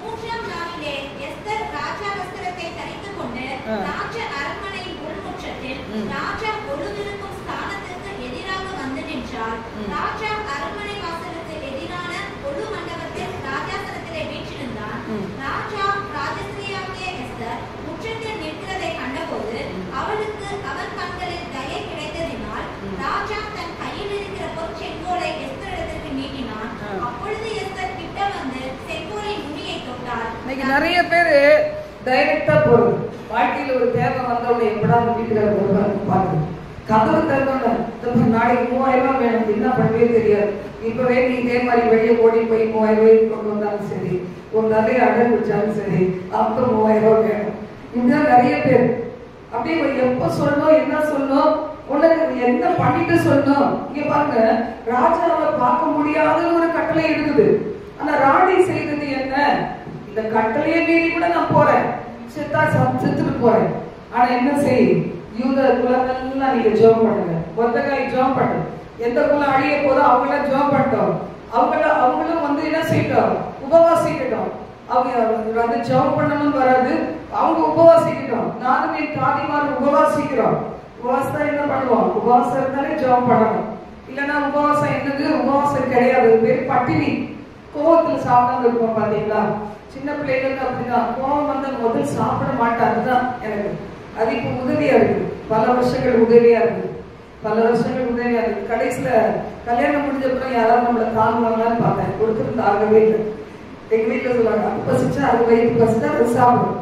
3ஆம் நாளிலே எஸ்தர் ராஜா வஸ்திரத்தை தரித்துக் கொண்டு ராஜ அரண்மனையின் உள்முற்றத்தில் ராஜா பொழுதிருக்கும் ஸ்தானத்திற்கு எதிராக வந்து நின்றார். ராஜா அரண்மனை வாசலுக்கு எதிரான பொழு மண்டபத்தில் ராஜாசனத்திலே வீற்றிருந்தான். ராஜா ராஜஸ்திரியாகிய எஸ்தர் முற்றத்தில் நிற்கிறதை கண்டபோது அவளுக்கு அவன் கண்களில் தயை கிடைத்ததினால் ராஜா தன் கையில் இருக்கிற பொற்செங்கோலை எஸ்தரிடத்திற்கு நீட்டினான். அப்பொழுது எஸ்தர் கிட்ட வந்து செங்கோலின் நுனியை தொட்டார். இன்னைக்கு நிறைய பேரு டைரக்டா போறது, வாழ்க்கையில ஒரு தேவை வந்தவங்க எப்படா முடிக்கிறார் பாருங்க. கதவு திறந்தோன்னு நாளைக்கு 3000 ரூபாய் வேணும், என்ன பண்ணவே தெரியாது. இப்பவே நீ இதே மாதிரி வெளியே ஓடி போய் 3000 ரூபாய்க்கு கொண்டு வந்தாலும் சரி, ஒரு நிறைய அடை குடிச்சாலும் சரி, அப்ப 3000 ரூபாய் வேணும். இதுதான் நிறைய பேர். அப்படியே எப்ப சொல்லணும், என்ன சொல்லணும், உனக்கு என்ன பண்ணிட்டு சொல்லணும். இங்க பாருங்க, ராஜாவை பார்க்க முடியாத ஒரு கட்டளை இருக்குது. ஆனா ராணி செய்தது என்ன? இந்த கட்டளையை மீறி கூட நான் போறேன், செத்துட்டு போறேன். ஆனா என்ன செய், யூத குலங்கள்லாம் நீங்க ஜெபம் பண்ணுங்க, மொர்தெகாய் ஜெபம் பண்ணு. எந்த குலம் அழிய போதோ அவங்களாம் ஜெபம் பண்ணிட்டோம். அவங்களும் வந்து என்ன செய்யட்டும், உபவாசிக்கட்டும். அவங்க வந்து ஜெபம் பண்ணணும்னு வராது, அவங்க உபவாசிக்கட்டும். நானும் என் தாதிமாரும் உபவாசிக்கிறோம். உபவாசம் என்ன பண்ணுவோம், உபவாசம் இருந்தாலே ஜெபம் பண்ணணும். இல்லைன்னா உபவாசம் என்னது, உபவாசம் கிடையாது, பேர் பட்டினி. கோவத்துல சாப்பிடாம இருப்போம் பாத்தீங்களா? சின்ன பிள்ளைகளுக்கு அப்படிதான், கோவம் வந்து முதல் சாப்பிட மாட்டாருதான் எனக்கு. அது இப்ப உதவியா இருக்கு, பல வருஷங்கள் உதவியா இருக்கு, பல வருஷங்கள் உதவியா இருக்கு. கடைசியில கல்யாணம் முடிஞ்ச அப்புறம் யாராவது நம்மளை தாங்குவாங்கன்னு பார்த்தேன், ஒருத்தரும் தாங்கவே இல்லை. எங்க வீட்டுல சொல்லுவாங்க, அது பசிச்சா அது வயிற்று பசிச்சா அது சாப்பிடும்.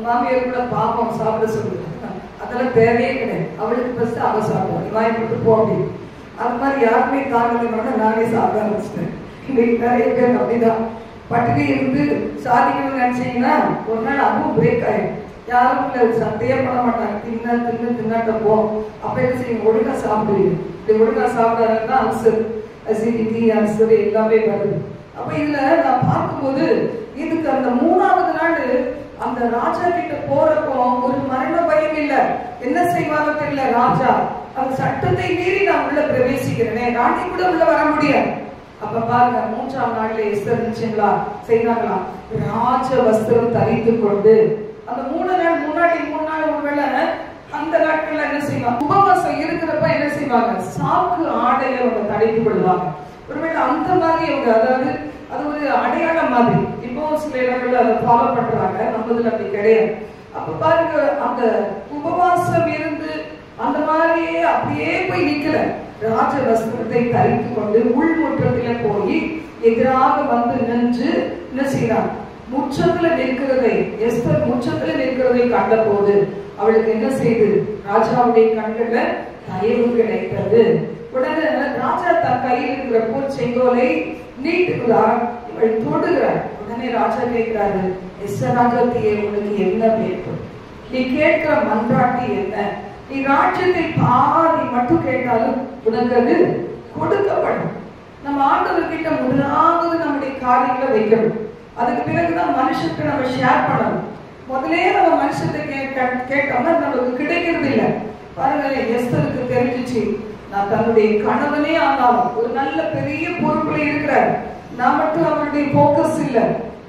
மாமியார் கூட பாப்போம் சாப்பிட சொல்லுங்க, அதெல்லாம் தேவையே கிடையாது. அவளுக்கு பசிச்சா அவ சாப்பிடுவோம், நீ வாங்கி கொடுத்து போ அப்படின்னு. அது மாதிரி யாருமே தாங்கலைன்னா நானே சாப்பிட ஆரம்பிச்சிட்டேன். இன்னைக்கு நிறைய பேர் அப்படிதான் பட்டினி இருந்து சாதிக்கணும்னு நினைச்சீங்கன்னா ஒரு நாள் அதுவும் பிரேக் ஆயிடும். யாரும் இல்லை, சண்டையே பண்ண மாட்டாங்க, தின்னாட்ட போ. அப்ப என்ன செய்யுங்க, ஒழுங்கா சாப்பிடுவீங்க. இப்படி ஒழுங்கா சாப்பிடாதுன்னா அல்சர், அசிடிட்டி, அல்சர் எல்லாமே வருது. அப்ப இதுல நான் பார்க்கும்போது இதுக்கு அந்த 3ஆவது நாள் அந்த ராஜா கிட்ட போறப்போ ஒரு மரண பயம் இல்ல. என்ன செய்வாரோ தெரியல ராஜா, அந்த சட்டத்தை மீறி நான் உள்ள பிரவேசிக்கிறேனே, ராணி கூட உள்ள வர முடியாது. அப்ப பாருங்க, 3ஆம் நாள்ல எஸ்தர் நினைச்சீங்களா செய்தாங்களா, ராஜ வஸ்திரம் தரித்து கொண்டு அந்த 3 நாள் முன்னாடி 3 நாள் ஒருவேளை அந்த நாட்கள்ல என்ன செய்வாங்க, உபவாசம் இருக்கிறப்ப என்ன செய்வாங்க, சாக்கு ஆடையை அவங்க தடைத்து கொள்வாங்க. ஒருவேளை அந்த மாதிரி அவங்க, அதாவது அது ஒரு அடையாளம் மாதிரி. இப்போ சில இடங்கள்ல அதை ஃபாலோ பண்றாங்க, நம்மதுல அப்படி கிடையாது. அப்ப பாருங்க, அந்த உபவாசம் இருந்து அந்த மாதிரியே அப்படியே போய் நிக்கல, ராஜ வஸ்திரத்தை தரித்து கொண்டு உள்முற்றத்தில போய் எதிராக வந்து நின்று என்ன செய்யறாங்க, முற்றத்துல நிற்கிறதை, எஸ்தர் முற்றத்துல நிற்கிறதை கண்ட போது அவளுக்கு என்ன செய்து, ராஜாவுடைய கண்கள்ல தயவு கிடைத்தது. உடனே ராஜா தன் கையில் இருக்கிற பொற்செங்கோலை நீட்டுகிறார், இவள் தொடுகிறார். உடனே ராஜா கேட்கிறாரு, எஸ்தர் ராஜாத்தியே, உனக்கு என்ன வேண்டும், நீ கேட்கிற மன்றாட்டி என்ன, நீ ராஜ்யத்தை பாதி மட்டும் கேட்டாலும் உனக்கு அது கொடுக்கப்படும். நம்ம ஆண்டவர்கிட்ட முதலாவது நம்முடைய காரியங்களை வைக்கணும், அதுக்கு பிறகுதான் மனுஷனுக்கு நம்ம ஷேர் பண்ணணும். முதலே நம்ம மனுஷத்தை கேட்டோம்னா நமக்கு கிடைக்கிறது இல்லை. பாருங்க, எஸ்தருக்கு தெரிஞ்சிச்சு, நான் தன்னுடைய கணவனே ஆனாலும் ஒரு நல்ல பெரிய பொறுப்புல இருக்கிறார், நான் மட்டும் அவருடைய போக்கஸ் இல்ல,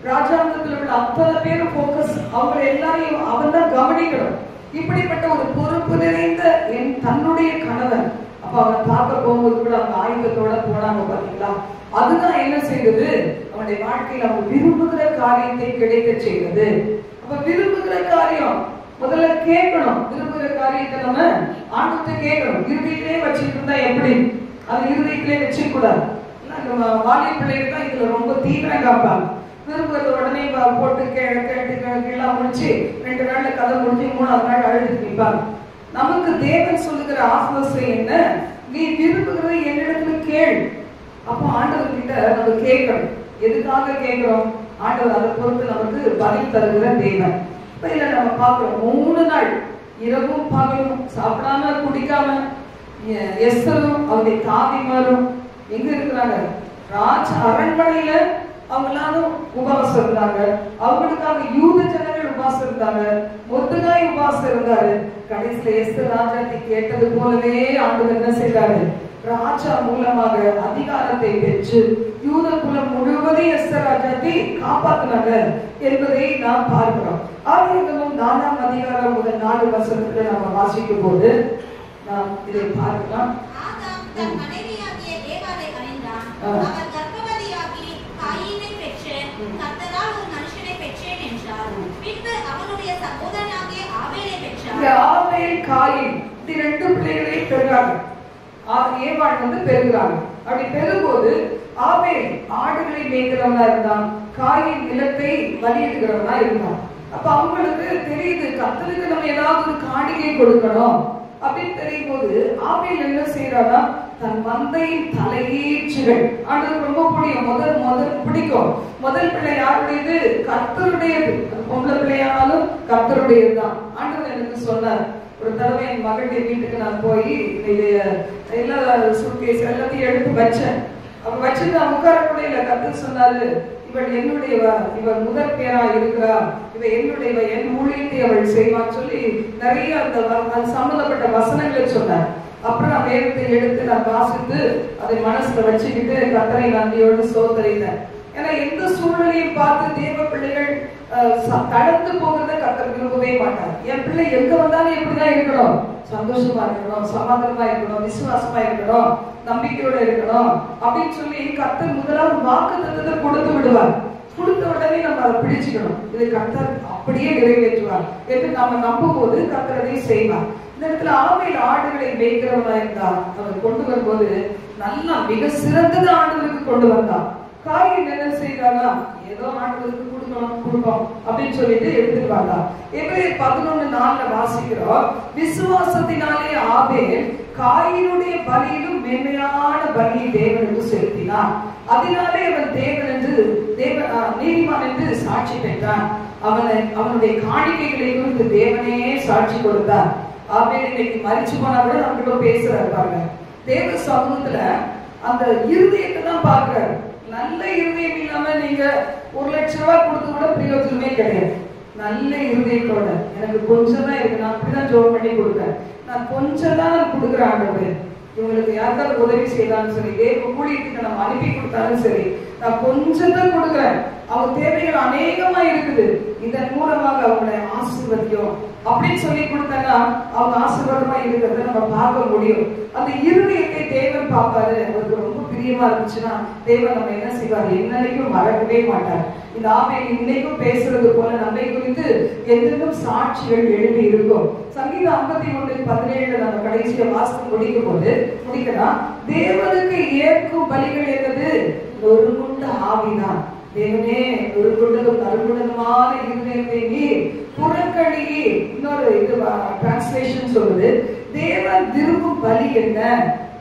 ராஜாங்கத்தில் உள்ள அத்தனை பேரும் போக்கஸ், அவங்க எல்லாரையும் அவன் தான் கவனிக்கணும். இப்படிப்பட்ட ஒரு பொறுப்பு நிறைந்த என் தன்னுடைய கணவன். அப்ப அவன் பார்க்க போகும்போது கூட அவங்க ஆயுதத்தோட போனாங்க பாத்தீங்களா, அதுதான் என்ன செய்தது, அவனுடைய வாழ்க்கையில் அவங்க விரும்புகிற காரியத்தை கிடைக்க செய்தது. அப்ப விரும்புகிற காரியம் முதல்ல கேட்கணும், விரும்புகிற காரியத்தை நம்ம ஆண்டவர்கிட்ட கேட்கணும். இருதயத்திலே வச்சுட்டு இருந்தா எப்படி, அது இருதயத்திலே வச்சுக்க கூடாது. நம்ம வாலிய பிள்ளைகள் தான் இதுல ரொம்ப தீவிரம் காப்பாங்க. விரும்புகிறத உடனே போட்டு கேட்டு எல்லாம் முடிச்சு 2 நாள்ல கதை முடிஞ்சு 3ஆவது நாள் அழுது நிற்பாங்க. நமக்கு தேவன் சொல்லுகிற ஆலோசனை என்ன, நீ விரும்புகிறத என்னிடத்துல கேள். அப்போ ஆண்டவர்கிட்ட நம்ம கேட்கணும். எதுக்காக கேட்கிறோம், ஆண்டவர் அதை பொறுத்து நமக்கு பதில் தருகிற தேவன். இப்ப இதுல நம்ம பார்க்கிறோம், 3 நாள் இரவும் பகலும் சாப்பிடாம குடிக்காம எஸ்தரும் அவருடைய தாதிமாரும் எங்க இருக்கிறாங்க, ராஜ அரண்மனையில அவங்க எல்லாரும் உபவாசம் இருந்தாங்க. அவங்களுக்காக யூத ஜனங்கள் உபவாசம் இருந்தாங்க. மொர்தெகாய் உபவாசம் இருந்தாரு. கடைசியில எஸ்தர் ராஜாத்தி கேட்டது போலவே ஆண்டவர் என்ன செய்தாரு? ராஜா மூலமாக அதிகாரத்தை பெற்று யூத குலம் முழுவதையும் எஸ்தர் ராஜாத்தி காப்பாற்றினாங்க என்பதை நாம் பார்க்கிறோம். ஆதியாகமம் 4ஆம் அதிகாரம் முதல் 4 வசனத்துல நம்ம வாசிக்கும் போது நாம் இதை பார்க்கலாம். ஆதாம் தன் மனைவியாகிய ஏவாளை அறிந்தான். அவர் கர்ப்பவதியாகி காயீனை பெற்று கர்த்தரால் ஒரு மனுஷனை பெற்றேன் என்றார். பின்பு அவனுடைய சகோதரனாகிய ஆபேலை பெற்றார். ஆபேல் காயின் இந்த 2 பிள்ளைகளை பெறுகிறாங்க. ஏவாள் பெறுகிறாங்க. அப்படி பெறும்போது ஆபேல் ஆடுகளை மேய்க்கிறவனா இருந்தான், காயின் நிலத்தை வலியிடுகிறவனா இருந்தான். அப்ப அவங்களுக்கு தெரியுது கர்த்தருக்கு நம்ம ஏதாவது காணிக்கை கொடுக்கணும் அப்படின்னு தெரியும் போது ஆபேல் என்ன செய்யறானா, தன் மந்தையின் தலையீச்சுகள் ஆண்டவருக்கு ரொம்ப பிடிக்கும். முதல் பிள்ளை யாருடையது? கர்த்தருடையது. பொம்பளை பிள்ளையானாலும் கர்த்தருடையதுதான். ஆண்டவர் எனக்கு சொன்னார். ஒரு தடவை என் மகளுடைய வீட்டுக்கு நான் போய் எல்லா சூட்கேஸ் எல்லாத்தையும் எடுத்து வச்சேன். அப்ப வச்சுட்டு நான் உட்காரக்கூட இல்லை. கர்த்தர் சொன்னாரு, இவள் என்னுடையவ, இவள் முதற் பேரா இருக்கிறா, இவ என்னுடையவ, என் ஊழியத்தை அவள் செய்வான்னு சொல்லி நிறைய அந்த சம்பந்தப்பட்ட வசனங்களை சொன்னார். அப்புறம் நான் வேதத்தை எடுத்து நான் வாசித்து அதை மனசுல வச்சுக்கிட்டு கர்த்தரை நன்றியோடு சோதரித்தேன். ஏன்னா எந்த சூழ்நிலையும் பார்த்து தேவ பிள்ளைகள் தளர்ந்து போகிறத கர்த்தர் விரும்பவே மாட்டார். என் பிள்ளை எங்க வந்தாலும் எப்படிதான் இருக்கணும்? சந்தோஷமா இருக்கணும், சமாதானமா இருக்கணும், விசுவாசமா இருக்கணும், நம்பிக்கையோட இருக்கணும் அப்படின்னு சொல்லி கர்த்தர் முதலாவது வாக்குத்தத்தத்தை கொடுத்து விடுவார். கொடுத்த உடனே நம்ம அதை பிடிச்சுக்கணும். இது கர்த்தர் அப்படியே நிறைவேற்றுவார் என்று நம்ம நம்பும் போது கர்த்தர் அதை செய்வார். இந்த இடத்துல ஆபேல் ஆடுகளை மேய்க்கிறவனா இருந்தார். அவர் கொண்டு வரும்போது நல்லா மிக சிறந்தது ஆண்டவருக்கு கொண்டு வந்தான். காயின் என்ன செய்தானா, ஏதோ ஆண்டவருக்கு கொடுப்போம் அப்படின்னு சொல்லிட்டு எடுத்துட்டு வந்தான். எபிரேயர் 11:4 வாசிக்கிறோம். விசுவாசத்தினாலே ஆபேல் காயினுடைய பலியிலும் மேன்மையான பலியை தேவனுக்கு செலுத்தினான். அதனாலே அவன் நீதிமான் என்று சாட்சி பெற்றான். அவனுடைய காணிக்கைகளை குறித்து தேவனே சாட்சி கொடுத்தார். ஆபேல் இன்னைக்கு மரிச்சு போனா கூட நம்ம பேசுறாரு பாருங்க. தேவ சமூகத்துல அந்த இருதயத்தை தான் பார்க்கிறாரு. நல்ல இருதயம் இல்லாம நீங்க 1 லட்சம் ரூபாய் கொடுத்து கூட பிரயோஜனமே கிடையாது. நல்ல இருதயத்தோட எனக்கு கொஞ்சம் தான் இருக்கு, நான் அப்படிதான் ஜோம் பண்ணி கொடுக்குறேன், நான் கொஞ்சம் தான் நான் கொடுக்குறேன் ஆண்டவரே, இவங்களுக்கு யாருக்காவது உதவி செய்யலாம்னு சொல்லி தேவ ஊழியத்துக்கு நம்ம அனுப்பி கொடுத்தாலும் சரி, நான் கொஞ்சம் தான் கொடுக்குறேன், அவங்க தேவைகள் அநேகமா இருக்குது, இதன் மூலமாக அவங்களை ஆசீர்வதியும் அப்படின்னு சொல்லி கொடுத்தாங்கன்னா அவங்க ஆசீர்வாதமா இருக்கிறத நம்ம பார்க்க முடியும். அந்த இருதயத்தை தேவன் பார்ப்பாரு. அவருக்கு ரொம்ப பிரியமா இருந்துச்சுன்னா தேவன் நம்ம என்ன செய்வார்? என்னைக்கும் மறக்கவே மாட்டார். இந்த ஆபேல் இன்னைக்கும் பேசுறது போல நம்மை குறித்து எந்தெந்தும் சாட்சிகள் எழுதி இருக்கும். சங்கீதம் 51:17 நம்ம கடைசியை வாசித்து முடிக்கலாம். தேவனுக்கு ஏற்கும் பலிகள் என்னது? நொறுங்குண்ட ஆவிதான். தேவனே நொறுங்குண்டதும் நறுங்குண்டதுமான இருதயத்தை நீ புறக்கணியே. இன்னொரு டிரான்ஸ்லேஷன் சொல்லுது, தேவன் விரும்பும் பலி என்ன?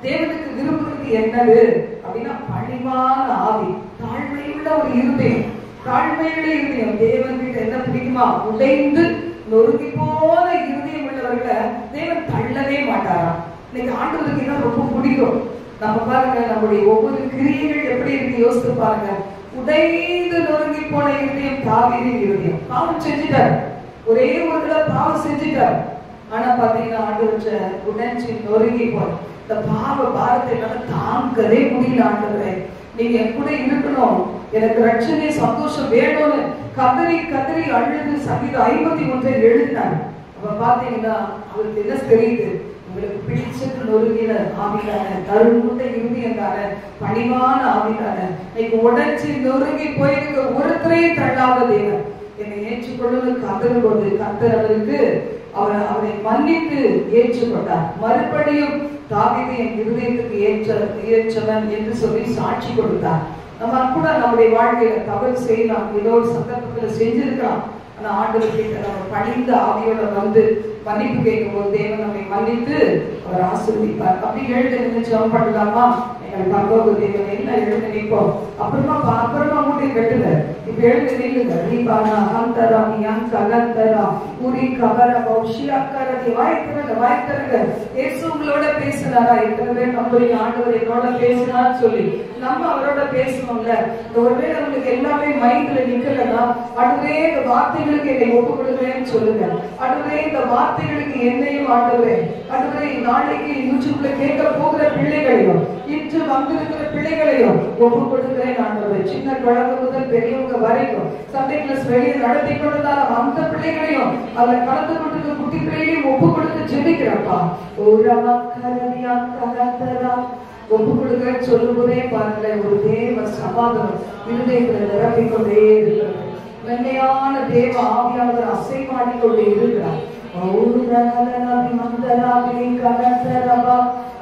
தேவனுக்கு விரும்புறது என்னது அப்படின்னா பணிவான ஆவி, தாழ்மையுள்ள ஒரு இருதயம். தாழ்மையுள்ள இருதயம் தேவன் கிட்ட என்ன பிடிக்குமா? உடைந்து நொறுங்கி போன இருதயம் உள்ளவர்களை தேவன் தள்ளவே மாட்டாராம். இன்னைக்கு ஆண்டவருக்கு இதான் ரொம்ப பிடிக்கும். நம்ம பாருங்க, நம்முடைய ஒவ்வொரு கிரியைகள் எப்படி இருக்கு யோசித்து பாருங்க. உடைந்து நொறுங்கி போன இருதயம் தாவீதின் இருதயம். பாவம் செஞ்சுட்டாரு, ஒரே ஒரு தடவை பாவம் செஞ்சுட்டாரு. ஆனா பாத்தீங்கன்னா ஆண்டவர் உடைஞ்சி நொறுங்கி போன இந்த பாவ பாரத்தை என்னால தாங்கவே முடியல. ஆண்டவரே நீங்க என் கூட இருக்கணும், எனக்கு ரட்சணை சந்தோஷம் வேணும்னு கதறி கதறி அழுது சங்கீதம் 51 எழுதினார். அப்ப பாத்தீங்கன்னா அவருக்கு என்ன தெரியுது? உங்களுக்கு பிடிச்சது நொறுங்கின ஆவிதான, கருங்குண்ட இருதயம் தானே, பணிவான ஆவிதான, இன்னைக்கு உடைச்சி நொறுங்கி போயிருக்க ஒருத்தரையும் தள்ளாத தேவன் என்னை ஏற்றுக்கொள்ளுன்னு கதறும் போது கர்த்தர் அவருக்கு அவரை மன்னித்து ஏற்றுக்கொண்டார். மறுபடியும் தாவீது என் இருதயத்துக்கு ஏற்றவன் என்று சொல்லி சாட்சி கொடுத்தார். நம்ம கூட நம்முடைய வாழ்க்கையில தவறு செய்யலாம், ஏதோ ஒரு சந்தர்ப்பத்துல செஞ்சிருக்கலாம். ஆனா ஆண்டவர் கிட்ட நம்ம பணிந்த ஆவியோட வந்து மன்னிப்பு கேட்கும் போது தேவன் நம்மை மன்னித்து அவர் ஆசீர்வதிப்பார். அப்படி எழுந்து ஜெபம் பண்ணலாமா? பரலோக தேவன் எல்லாம் எழுந்து நிற்போம். அப்புறமா மூட்டை கட்டுல இப்ப எழுந்து நில்லுங்க. ரீபானா ஹந்தரா மியான் கலந்தரா உரி கபர பௌஷி அக்கரதி வாய்த்தருங்க. இயேசு உங்களோட பேசினாரா? எத்தனை பேர் நம்புறீங்க ஆண்டவர் என்னோட பேசினான்னு சொல்லி? நம்ம அவரோட பேசணும்ல. ஒருவேளை உங்களுக்கு எல்லாமே மைண்ட்ல நிக்கலன்னா, அடுவே இந்த வார்த்தைகளுக்கு என்னை ஒப்பு கொடுக்குறேன்னு சொல்லுங்க. அடுவே இந்த வார்த்தைகளுக்கு என்னையும் ஆண்டவரே, அடுவே நாளைக்கு யூடியூப்ல கேட்க போகிற பிள்ளைகளையும் இன்று வந்திருக்கிற பிள்ளைகளையும் ஒப்பு கொடுக்கிறேன் ஆண்டவரே. சின்ன குழந்தை முதல் பெரியவங்க வரைக்கும் சண்டே கிளாஸ் வெளியே நடத்தி கொண்டிருந்தாலும் அந்த பிள்ளைகளையும் அதுல கலந்து கொண்டிருக்க குட்டி பிள்ளைகளையும் ஒப்பு கொடுத்து ஜெபிக்கிறப்பா. ஒப்பு கொடுக்க சொல்லும் போதே பாருங்க, ஒரு தேவ சமாதானம் இருதயத்துல நிரப்பிக்கொண்டே இருக்கிறது. மென்மையான தேவ ஆவியானவர் அசைமாடிக்கொண்டே இருக்கிறார்.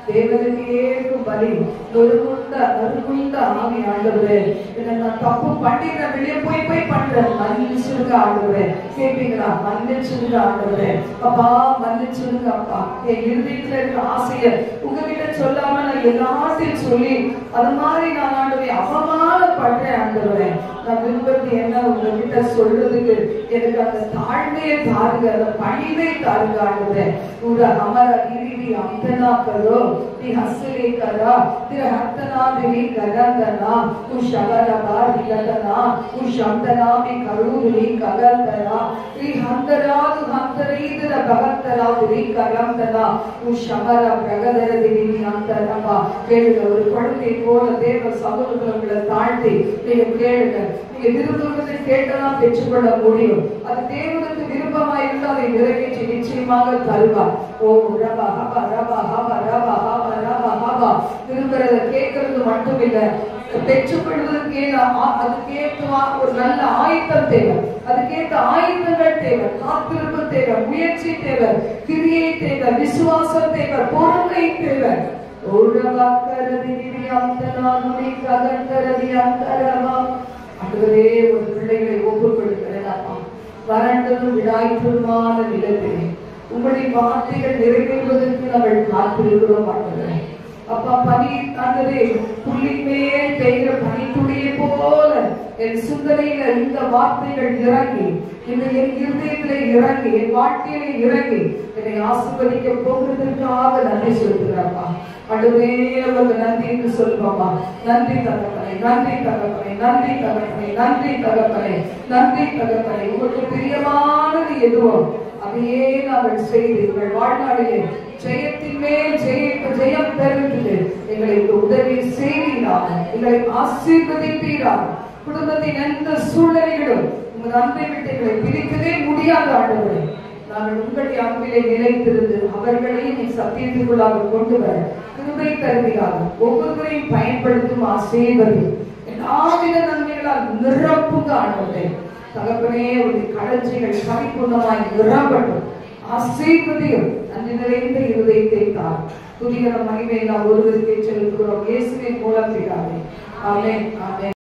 தேவனுக்கு ஏற்கும் பலி நொறுங்குண்ட ஆவி ஆண்டவரே, நான் தப்பு பண்ணிடுற வெளியே போய் பண்றேன், மன்னிச்சுருங்க ஆண்டவரே. கேட்பீங்களா? மன்னிச்சுருங்க ஆண்டவரே. அப்பா மன்னிச்சுருங்க அப்பா. என் இருதயத்துல இருக்கிற ஆசைய உங்ககிட்ட சொல்லாம நான் எல்லாத்தையும் சொல்லி அது மாதிரி நான் ஆண்டவரே அவமானப்படுறேன் ஆண்டவரே. நான் விரும்புறது என்ன? உங்ககிட்ட சொல்றதுக்கு எனக்கு அந்த தாழ்மையை தாருங்க, அந்த பணிவை தாருங்க ஆண்டவரே. ஒரு அமர இறுதி அந்தனா கரோ தி ஹஸ்லே கரா தி ஹத்தனா தி கரந்தனா உஷவரபா திலதனா உஷந்தனா தி கருதி ககந்தனா தி ஹந்தரா து ஹந்தரீத பகந்தரா தி கரந்தனா உஷவர பிரகதர தி அந்தரபா. கேளுங்க, ஒரு குழந்தை போல தேவ சமூகங்களை தாழ்த்தி நீங்க கேளுங்க. நீங்க விரும்புவதை கேட்டதான் பெற்றுக்கொள்ள முடியும். அது தேவனுக்கு விருப்பமா இருந்தால் அதை நிறைவேற்றி நிச்சயமாக தருவார். ஓ ரபா ஹபா ரபா ஹபா ரபா ஹபா ரபா ஹபா. விரும்புறத கேட்கறது மட்டும் இல்ல, பெற்றுக்கொள்வதற்கு அதுக்கேற்ற ஒரு நல்ல ஆயுதம் தேவை, அதுக்கேற்ற ஆயுதங்கள் தேவை, காத்திருப்பு தேவை, முயற்சி தேவை, கிரியை தேவை, விசுவாசம் தேவை, பொறுமை தேவை. அதுவரே ஒரு பிள்ளைகளை ஒப்புக் கொடுக்கிறேன். வறண்டதும் விடாய்ப்புமான நிலத்திலே உங்களுடைய வார்த்தைகள் நிறைவேறுவதற்கு நாங்கள் காத்திருக்கிறோம் ஆண்டவரே. அப்பா பனி ஆண்டவரே, புள்ளி மேல் பெய்கிற பனித்துளியை போல என் சிந்தனையில இந்த வார்த்தைகள் இறங்கி, இந்த என் இருதயத்திலே இறங்கி, என் வாழ்க்கையிலே இறங்கி என்னை ஆசீர்வதிக்க போகிறதற்காக நன்றி சொல்லுகிறாப்பா. ஆண்டவரே உங்களுக்கு நன்றி என்று சொல்லுவாப்பா. நன்றி தகப்பனே, நன்றி தகப்பனே, நன்றி தகப்பனே, நன்றி தகப்பனே, நன்றி தகப்பனே. உங்களுக்கு பிரியமானது எதுவோ அதையே நாங்கள் செய்து எங்கள் வாழ்நாளிலே ஜெயத்தின் மேல் ஜெயம் பெறுகிறது எங்களுக்கு உதவி செய்வீராக, எங்களை ஆசீர்வதிப்பீராக. குடும்பத்தின் எந்த சூழ்நிலைகளும் உங்கள் அன்பை விட்டு எங்களை பிரிக்கவே முடியாத ஆண்டவரே, நாங்கள் உங்களுடைய அன்பிலே நிலைத்திருந்து அவர்களையும் நீ சத்தியத்திற்குள்ளாக கொண்டு வர கிருபை தருவீராக. ஒவ்வொருவரையும் பயன்படுத்தும் ஆசீர்வதி எல்லாவித நன்மைகளால் நிரப்புங்க ஆண்டவரே. தகப்பனே, ஒரு களஞ்சிகள் பரிபூர்ணமாய் நிரப்பட்டும். ஆசீர்வதியும் நன்றி நிறைந்த இருதயத்தை தான். துதிகர மகிமை எல்லாம் ஒருவருக்கே செலுத்துகிறோம். இயேசுவின் மூலம் பிதாவே. ஆமென், ஆமென்.